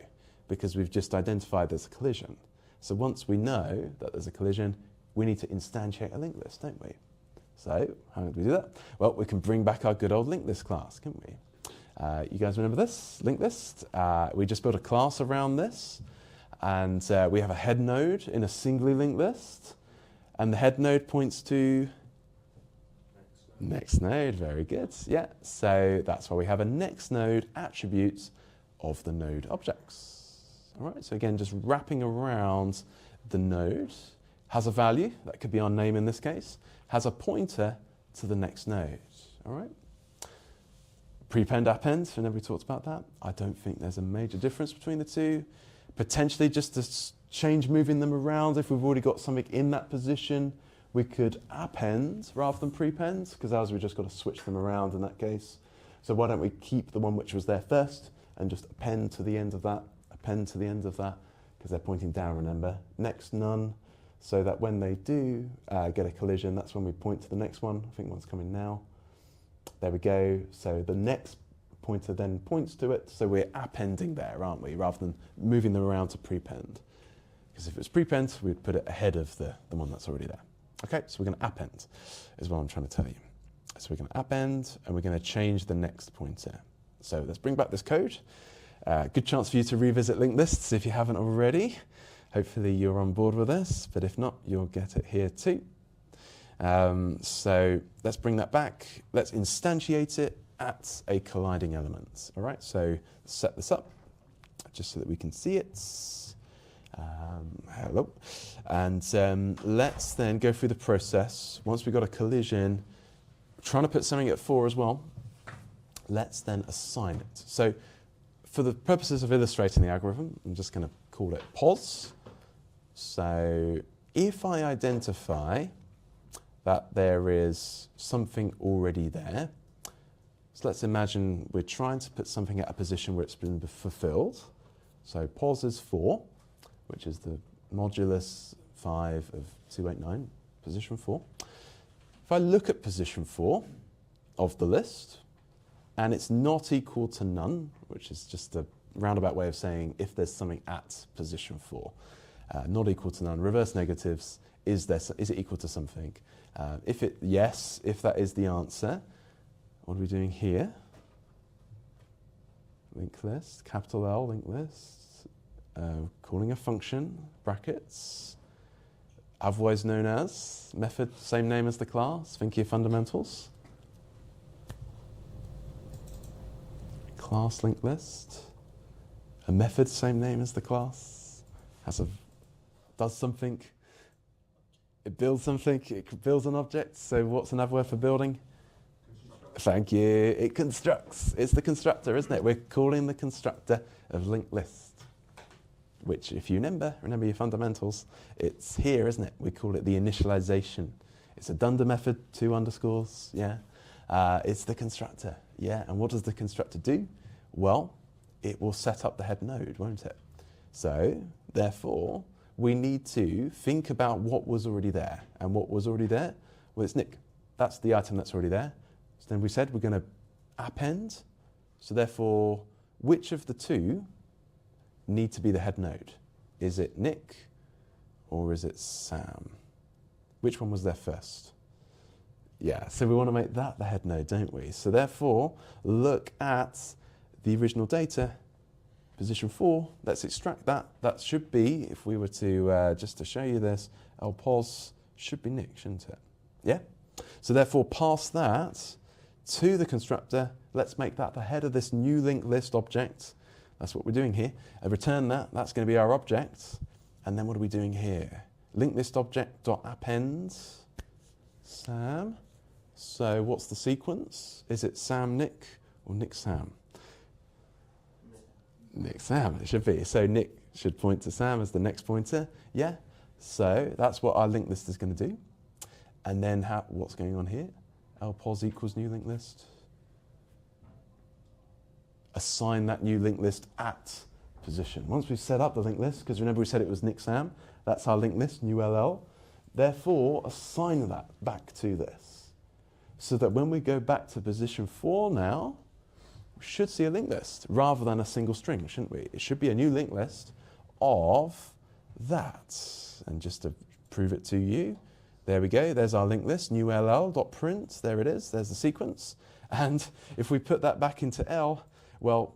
because we've just identified there's a collision. So once we know that there's a collision, we need to instantiate a linked list, don't we? So how do we do that? Well, we can bring back our good old linked list class, can't we? You guys remember this, linked list? We just built a class around this, and we have a head node in a singly linked list, and the head node points to next node. Very good. Yeah, so that's why we have a next node attribute of the node objects. All right, so again, just wrapping around the node, has a value, that could be our name in this case, has a pointer to the next node. All right. Prepend, append, remember we talked about that? I don't think there's a major difference between the two. Potentially just to change moving them around, if we've already got something in that position, we could append rather than prepend, because ours we've just got to switch them around in that case. So why don't we keep the one which was there first and just append to the end of that, append to the end of that, because they're pointing down, remember. Next none, so that when they do get a collision, that's when we point to the next one. I think one's coming now. There we go. So the next pointer then points to it. So we're appending there, aren't we? Rather than moving them around to prepend. Because if it's prepend, we'd put it ahead of the one that's already there. Okay, so we're going to append, is what I'm trying to tell you. So we're going to append, and we're going to change the next pointer. So let's bring back this code. Good chance for you to revisit linked lists if you haven't already. Hopefully you're on board with this, but if not, you'll get it here too. So let's bring that back. Let's instantiate it at a colliding element. All right, so set this up just so that we can see it. Hello. And let's then go through the process. Once we've got a collision, trying to put something at 4 as well, let's then assign it. So for the purposes of illustrating the algorithm, I'm just going to call it pos. So if I identify that there is something already there, so let's imagine we're trying to put something at a position where it's been fulfilled. So pos is 4, which is the modulus 5 of 289, position 4. If I look at position 4 of the list, and it's not equal to none, which is just a roundabout way of saying if there's something at position 4, not equal to none, reverse negatives, is it equal to something? Yes, if that is the answer, what are we doing here? Linked list, capital L, linked list. Calling a function, brackets, otherwise known as, method, same name as the class, think of your fundamentals. Class linked list, a method, same name as the class, does something, it builds something, it builds an object, so what's another word for building? Thank you, it constructs, it's the constructor, isn't it? We're calling the constructor of linked list. Which, if you remember your fundamentals, it's here, isn't it? We call it the initialization. It's a dunder method, 2 underscores, yeah. It's the constructor, yeah. And what does the constructor do? Well, it will set up the head node, won't it? So, therefore, we need to think about what was already there. And what was already there? Well, it's Nick. That's the item that's already there. So then we said we're going to append. So therefore, which of the two need to be the head node? Is it Nick or is it Sam? Which one was there first? Yeah, so we want to make that the head node, don't we? So therefore, look at the original data, position 4, let's extract that. That should be, if we were to, just to show you this, lpos should be Nick, shouldn't it? Yeah? So therefore, pass that to the constructor. Let's make that the head of this new linked list object. That's what we're doing here. Return that, that's going to be our object. And then what are we doing here? Linked list object dot append Sam. So what's the sequence? Is it Sam Nick or Nick Sam? Nick Sam, it should be. So Nick should point to Sam as the next pointer. Yeah? So that's what our linked list is going to do. And then what's going on here? lpos equals new linked list. Assign that new linked list at position. Once we've set up the linked list, because remember we said it was Nick Sam, that's our linked list, new LL. Therefore, assign that back to this. So that when we go back to position 4 now, we should see a linked list rather than a single string, shouldn't we? It should be a new linked list of that. And just to prove it to you, there we go, there's our linked list, new LL.print, there it is, there's the sequence. And if we put that back into L, well,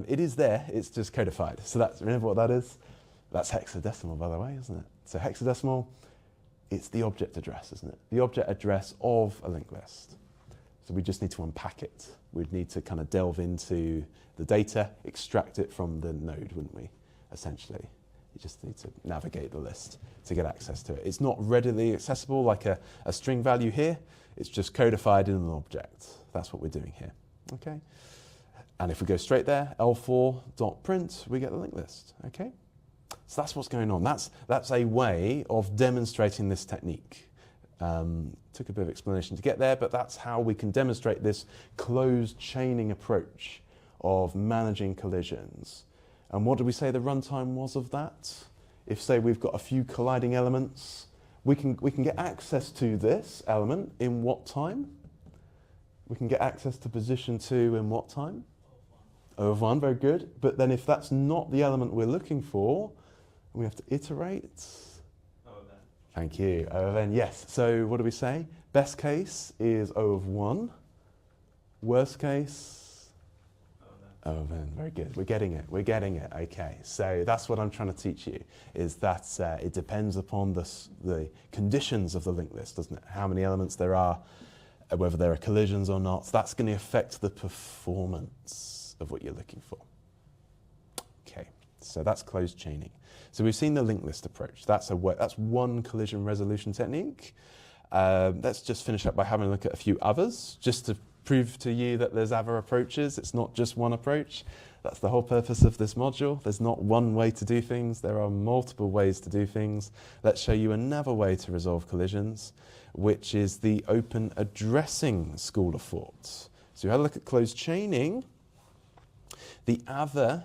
it is there, it's just codified. So remember what that is? That's hexadecimal, by the way, isn't it? So hexadecimal, it's the object address, isn't it? The object address of a linked list. So we just need to unpack it. We'd need to kind of delve into the data, extract it from the node, wouldn't we, essentially? You just need to navigate the list to get access to it. It's not readily accessible like a string value here. It's just codified in an object. That's what we're doing here, okay? And if we go straight there, l4.print, we get the linked list, okay? So that's what's going on. That's a way of demonstrating this technique. Took a bit of explanation to get there, but that's how we can demonstrate this closed chaining approach of managing collisions. And what did we say the runtime was of that? If, say, we've got a few colliding elements, we can get access to this element in what time? We can get access to position 2 in what time? O of 1, very good. But then if that's not the element we're looking for, we have to iterate. O of n. Thank you. O of n, yes. So what do we say? Best case is O of 1. Worst case? O of n. Very good. We're getting it. We're getting it. Okay. So that's what I'm trying to teach you, is that it depends upon the conditions of the linked list, doesn't it? How many elements there are. whether there are collisions or not. So that's going to affect the performance of what you're looking for. Okay, so that's closed chaining. So we've seen the linked list approach. That's one collision resolution technique. Let's just finish up by having a look at a few others, just to prove to you that there's other approaches. It's not just one approach. That's the whole purpose of this module. There's not one way to do things. There are multiple ways to do things. Let's show you another way to resolve collisions, which is the open addressing school of thought. So we had a look at closed chaining. The other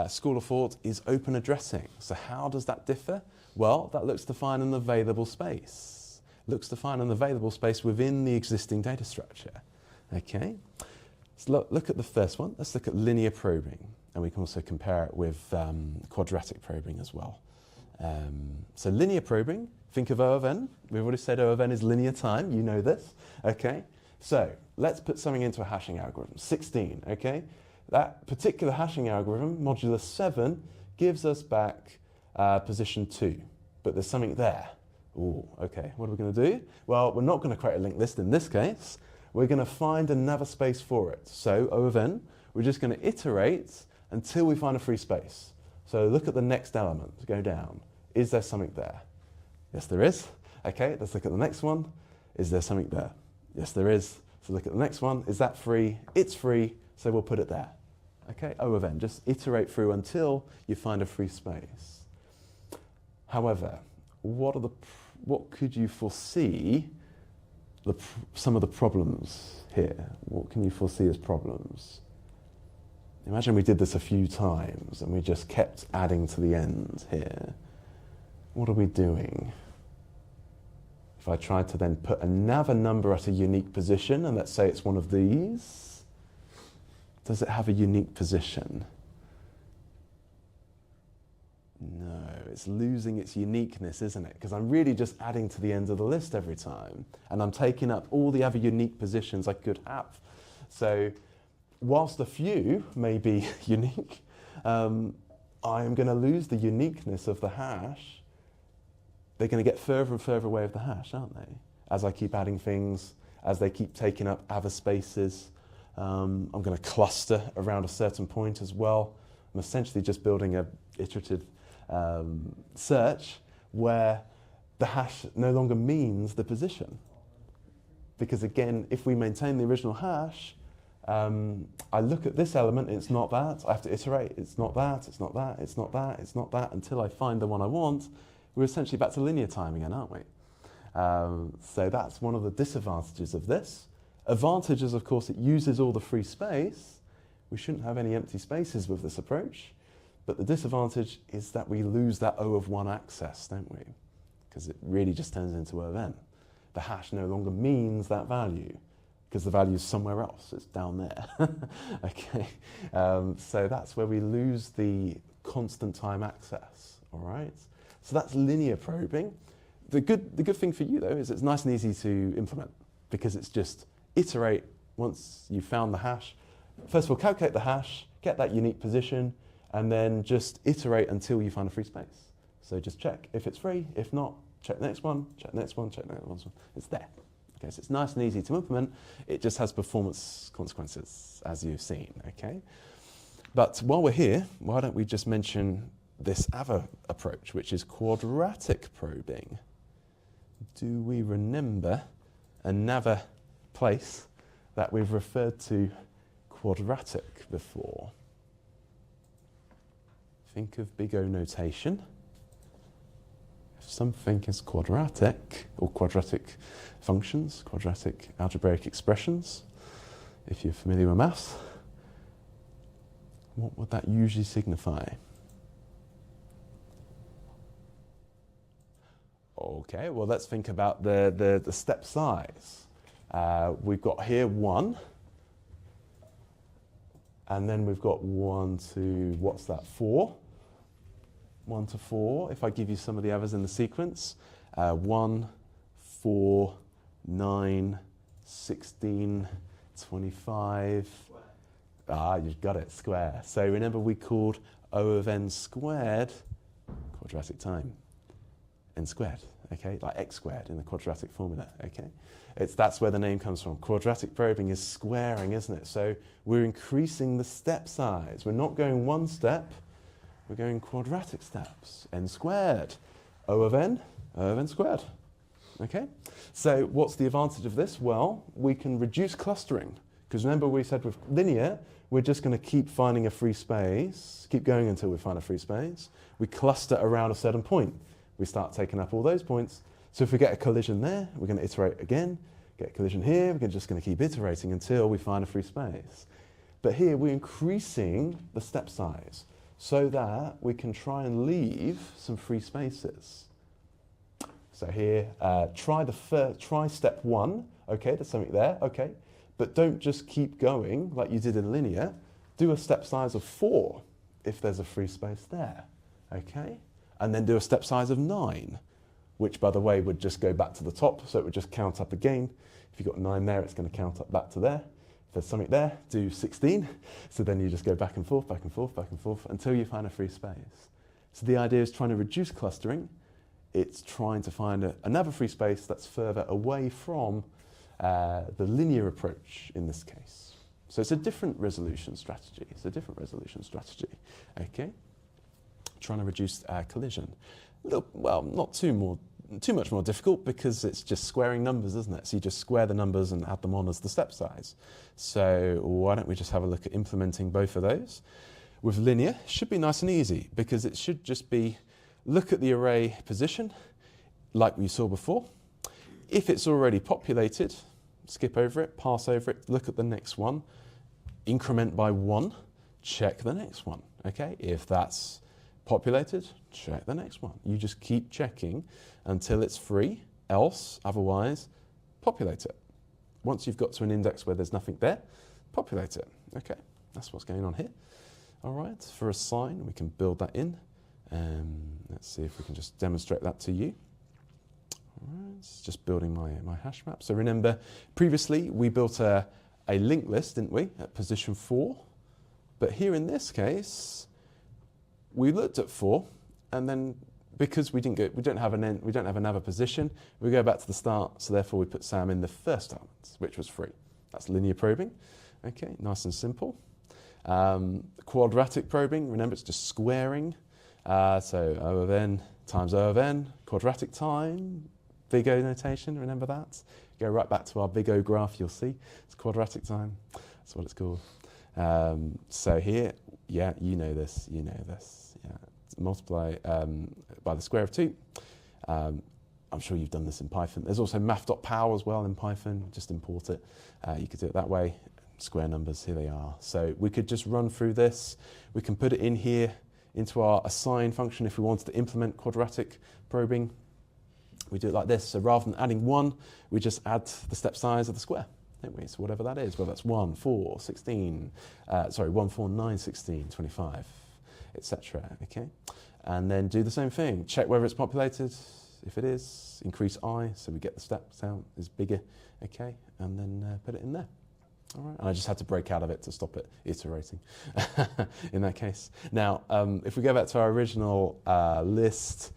school of thought is open addressing. So how does that differ? Well, that looks to find an available space. Looks to find an available space within the existing data structure. Okay, so look at the first one. Let's look at linear probing, and we can also compare it with quadratic probing as well. So linear probing, think of O of n. We've already said O of n is linear time. You know this. Okay, so let's put something into a hashing algorithm. 16. Okay, that particular hashing algorithm, modulus 7, gives us back position 2, but there's something there. Ooh, okay, what are we going to do? Well, we're not going to create a linked list in this case. We're going to find another space for it. So O of n, we're just going to iterate until we find a free space. So look at the next element, go down. Is there something there? Yes, there is. Okay, let's look at the next one. Is there something there? Yes, there is. So look at the next one. Is that free? It's free, so we'll put it there. Okay, O of n, just iterate through until you find a free space. However, what could you foresee some of the problems here? What can you foresee as problems? Imagine we did this a few times and we just kept adding to the end here. What are we doing? If I tried to then put another number at a unique position, and let's say it's one of these, does it have a unique position? No, it's losing its uniqueness, isn't it? Because I'm really just adding to the end of the list every time, and I'm taking up all the other unique positions I could have. So whilst a few may be unique, I'm going to lose the uniqueness of the hash. They're going to get further and further away of the hash, aren't they? As I keep adding things, as they keep taking up other spaces, I'm going to cluster around a certain point as well. I'm essentially just building a iterative search where the hash no longer means the position. Because again, if we maintain the original hash, I look at this element, it's not that, I have to iterate, it's not that, it's not that, it's not that, it's not that, until I find the one I want. We're essentially back to linear time again, aren't we? So that's one of the disadvantages of this. Advantages, of course, it uses all the free space. We shouldn't have any empty spaces with this approach. But the disadvantage is that we lose that O of 1 access, don't we? Because it really just turns into O of n. The hash no longer means that value, because the value is somewhere else. It's down there. Okay. So that's where we lose the constant time access. All right. So that's linear probing. The good thing for you, though, is it's nice and easy to implement, because it's just iterate once you've found the hash. First of all, calculate the hash, get that unique position, and then just iterate until you find a free space. So just check if it's free. If not, check the next one, check the next one, check the next one. It's there. Okay, so it's nice and easy to implement. It just has performance consequences, as you've seen. Okay, but while we're here, why don't we just mention this other approach, which is quadratic probing? Do we remember another place that we've referred to quadratic before? Think of big O notation. If something is quadratic, or quadratic functions, quadratic algebraic expressions, if you're familiar with maths, what would that usually signify? Okay, well, let's think about the step size. We've got here 1. And then we've got 1 to, what's that, 4? 1 to 4, if I give you some of the others in the sequence. 1, 4, 9, 16, 25. Square. You've got it, square. So remember we called O of n squared quadratic time. n squared, okay, like x squared in the quadratic formula, okay. That's where the name comes from. Quadratic probing is squaring, isn't it? So we're increasing the step size. We're not going one step, we're going quadratic steps. N squared, O of n squared. Okay? So what's the advantage of this? Well, we can reduce clustering. Because remember we said with linear, we're just going to keep finding a free space, keep going until we find a free space. We cluster around a certain point. We start taking up all those points. So if we get a collision there, we're going to iterate again. Get a collision here, we're just going to keep iterating until we find a free space. But here we're increasing the step size so that we can and leave some free spaces. So here, try step 1. Okay, there's something there. Okay, but don't just keep going like you did in linear. Do a step size of 4 if there's a free space there. Okay, and then do a step size of 9. Which, by the way, would just go back to the top, so it would just count up again. If you've got 9 there, it's going to count up back to there. If there's something there, do 16. So then you just go back and forth, back and forth, back and forth, until you find a free space. So the idea is trying to reduce clustering. It's trying to find another free space that's further away from the linear approach in this case. So it's a different resolution strategy. Okay? Trying to reduce collision. Well, not too much more difficult because it's just squaring numbers, isn't it? So you just square the numbers and add them on as the step size. So why don't we just have a look at implementing both of those? With linear, it should be nice and easy because it should just be look at the array position like we saw before. If it's already populated, skip over it, pass over it, look at the next one, increment by 1, check the next one. Okay, if that's populated, check the next one. You just keep checking until it's free, otherwise, populate it. Once you've got to an index where there's nothing there, populate it. Okay, that's what's going on here. All right, for a sign, we can build that in. Let's see if we can just demonstrate that to you. All right, it's just building my hash map. So remember, previously we built a linked list, didn't we, at position 4. But here in this case, we looked at 4, and then because we don't have another position, we go back to the start. So therefore, we put Sam in the first element, which was 3. That's linear probing. Okay, nice and simple. Quadratic probing. Remember, it's just squaring. So O of n times O of n, quadratic time. Big O notation. Remember that. Go right back to our big O graph. You'll see it's quadratic time. That's what it's called. So here, yeah, you know this. Yeah, multiply by the square of 2. I'm sure you've done this in Python. There's also math.pow as well in Python. Just import it. You could do it that way. Square numbers, here they are. So we could just run through this. We can put it in here into our assign function if we wanted to implement quadratic probing. We do it like this. So rather than adding 1, we just add the step size of the square. Don't we? So whatever that is, whether that's 1, 4, 16, 1, 4, 9, 16, 25, etc. Okay, and then do the same thing. Check whether it's populated. If it is, increase I, so we get the step count is bigger. Okay, and then put it in there. All right, and I just had to break out of it to stop it iterating in that case. Now, if we go back to our original list,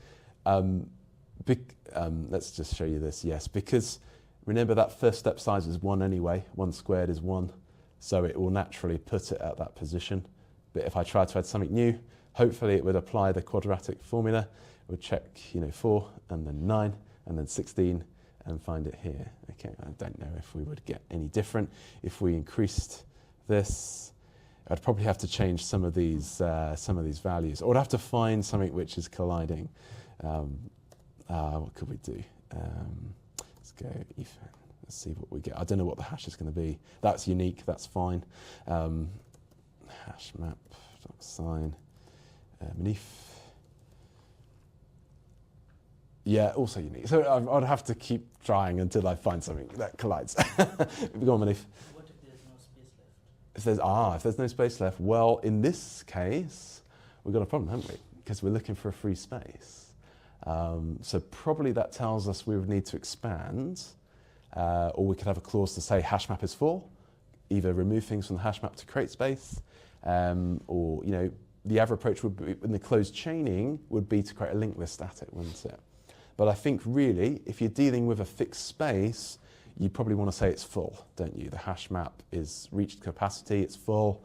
let's just show you this. Yes, because remember that first step size is 1 anyway. 1 squared is 1, so it will naturally put it at that position. But if I try to add something new, hopefully it would apply the quadratic formula. It would check, 4 and then 9 and then 16 and find it here. Okay, I don't know if we would get any different if we increased this. I'd probably have to change some of these values, or I'd have to find something which is colliding. What could we do? Let's go Ethan. Let's see what we get. I don't know what the hash is going to be. That's unique. That's fine. Hash map sign manif. Yeah, also unique. So I'd have to keep trying until I find something that collides. Go on, Manif. What if there's no space left? If there's no space left, well, in this case, we've got a problem, haven't we? Because we're looking for a free space. So probably that tells us we would need to expand, or we could have a clause to say hash map is full, either remove things from the hash map to create space, or the other approach would be in the closed chaining would be to create a linked list static, wouldn't it? But I think really, if you're dealing with a fixed space, you probably want to say it's full, don't you? The hash map is reached capacity, it's full.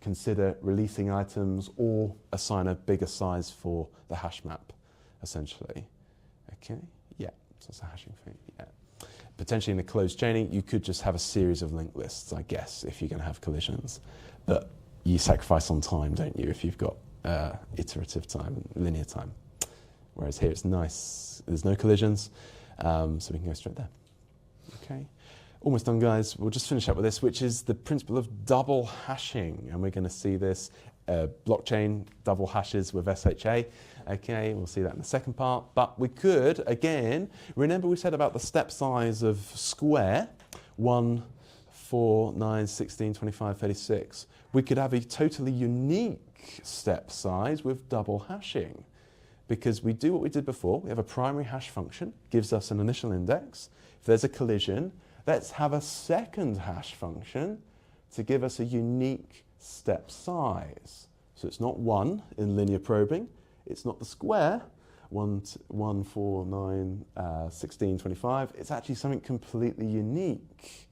Consider releasing items or assign a bigger size for the hash map, essentially. Okay, yeah, so that's a hashing thing, yeah. Potentially in the closed chaining, you could just have a series of linked lists, I guess, if you're going to have collisions. But you sacrifice on time, don't you, if you've got iterative time, linear time. Whereas here it's nice, there's no collisions, so we can go straight there. Okay, almost done, guys. We'll just finish up with this, which is the principle of double hashing. And we're going to see this blockchain double hashes with SHA. Okay, we'll see that in the second part. But we could, again, remember we said about the step size of square, 1, 4, 9, 16, 25, 36. We could have a totally unique step size with double hashing. Because we do what we did before. We have a primary hash function, gives us an initial index. If there's a collision, let's have a second hash function to give us a unique step size. So it's not 1 in linear probing. It's not the square, 1, 4, 9, 16, 25. It's actually something completely unique.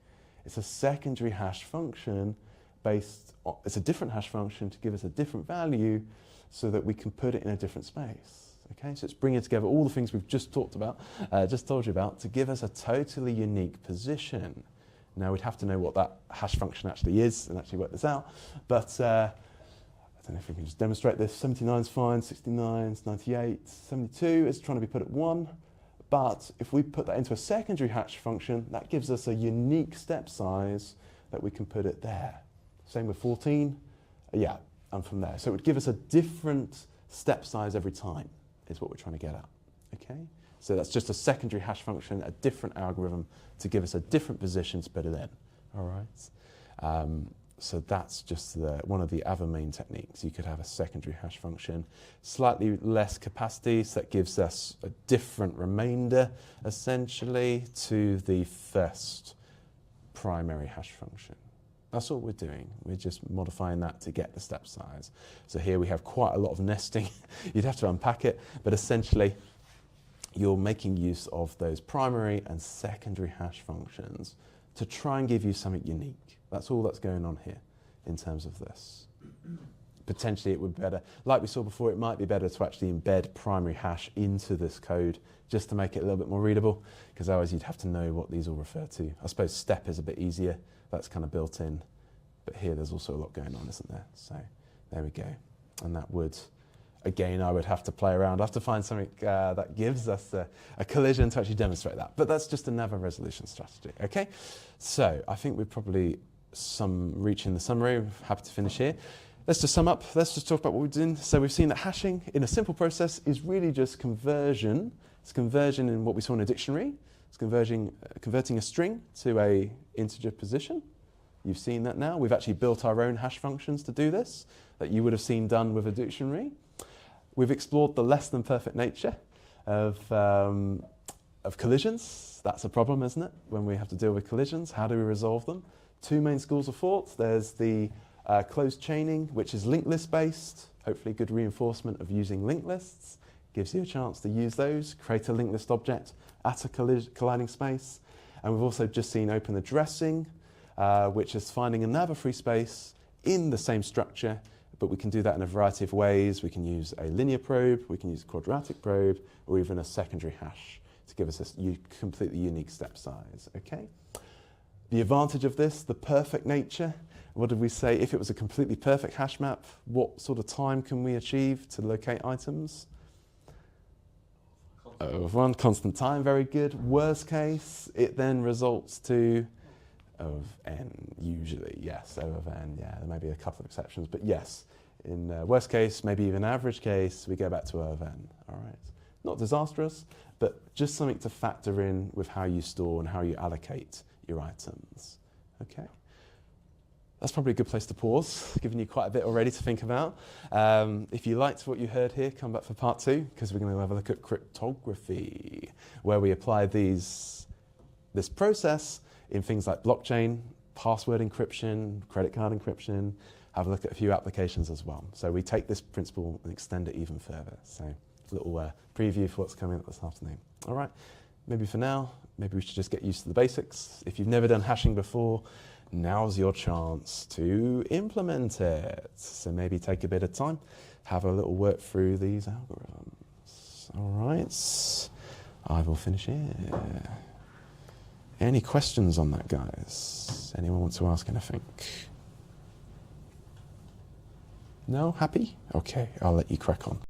It's a secondary hash function based on, it's a different hash function to give us a different value so that we can put it in a different space. Okay, so it's bringing together all the things we've just talked about, just told you about, to give us a totally unique position. Now we'd have to know what that hash function actually is and actually work this out, but I don't know if we can just demonstrate this. 79 is fine, 69 is 98, 72 is trying to be put at 1, but if we put that into a secondary hash function, that gives us a unique step size that we can put it there. Same with 14, yeah, and from there. So it would give us a different step size every time, is what we're trying to get at, okay? So that's just a secondary hash function, a different algorithm to give us a different position to put it in, all right? So that's just one of the other main techniques. You could have a secondary hash function, slightly less capacity, so that gives us a different remainder, essentially, to the first primary hash function. That's all we're doing. We're just modifying that to get the step size. So here we have quite a lot of nesting. You'd have to unpack it, but essentially you're making use of those primary and secondary hash functions to try and give you something unique. That's all that's going on here in terms of this. Potentially it would be better, like we saw before, it might be better to actually embed primary hash into this code just to make it a little bit more readable, because otherwise you'd have to know what these all refer to. I suppose step is a bit easier. That's kind of built in, but here there's also a lot going on, isn't there? So there we go. And that would, again, I would have to play around. I have to find something that gives us a collision to actually demonstrate that. But that's just another resolution strategy, okay? So I think we're probably reaching the summary. I'm happy to finish here. Let's just sum up. Let's just talk about what we're doing. So we've seen that hashing in a simple process is really just conversion. It's conversion in what we saw in a dictionary. It's converting a string to a integer position. You've seen that now. We've actually built our own hash functions to do this, that you would have seen done with a dictionary. We've explored the less than perfect nature of collisions. That's a problem, isn't it? When we have to deal with collisions, how do we resolve them? Two main schools of thought. There's the closed chaining, which is linked list based. Hopefully good reinforcement of using linked lists. Gives you a chance to use those, create a linked list object at a colliding space. And we've also just seen open addressing, which is finding another free space in the same structure, but we can do that in a variety of ways. We can use a linear probe, we can use a quadratic probe, or even a secondary hash to give us a completely unique step size, okay? The advantage of this, the perfect nature. What did we say? If it was a completely perfect hash map, what sort of time can we achieve to locate items? Of 1 constant time, very good. Worst case, it then results to O of n, usually, yes, O of n, yeah, there may be a couple of exceptions, but yes, in worst case, maybe even average case, we go back to O of n, all right? Not disastrous, but just something to factor in with how you store and how you allocate your items, okay? That's probably a good place to pause, giving you quite a bit already to think about. If you liked what you heard here, come back for part 2, because we're going to have a look at cryptography, where we apply this process in things like blockchain, password encryption, credit card encryption, have a look at a few applications as well. So we take this principle and extend it even further. So a little preview for what's coming up this afternoon. All right, maybe for now, maybe we should just get used to the basics. If you've never done hashing before, now's your chance to implement it. So maybe take a bit of time, have a little work through these algorithms. All right, I will finish here. Any questions on that, guys? Anyone want to ask anything? No? Happy? Okay, I'll let you crack on.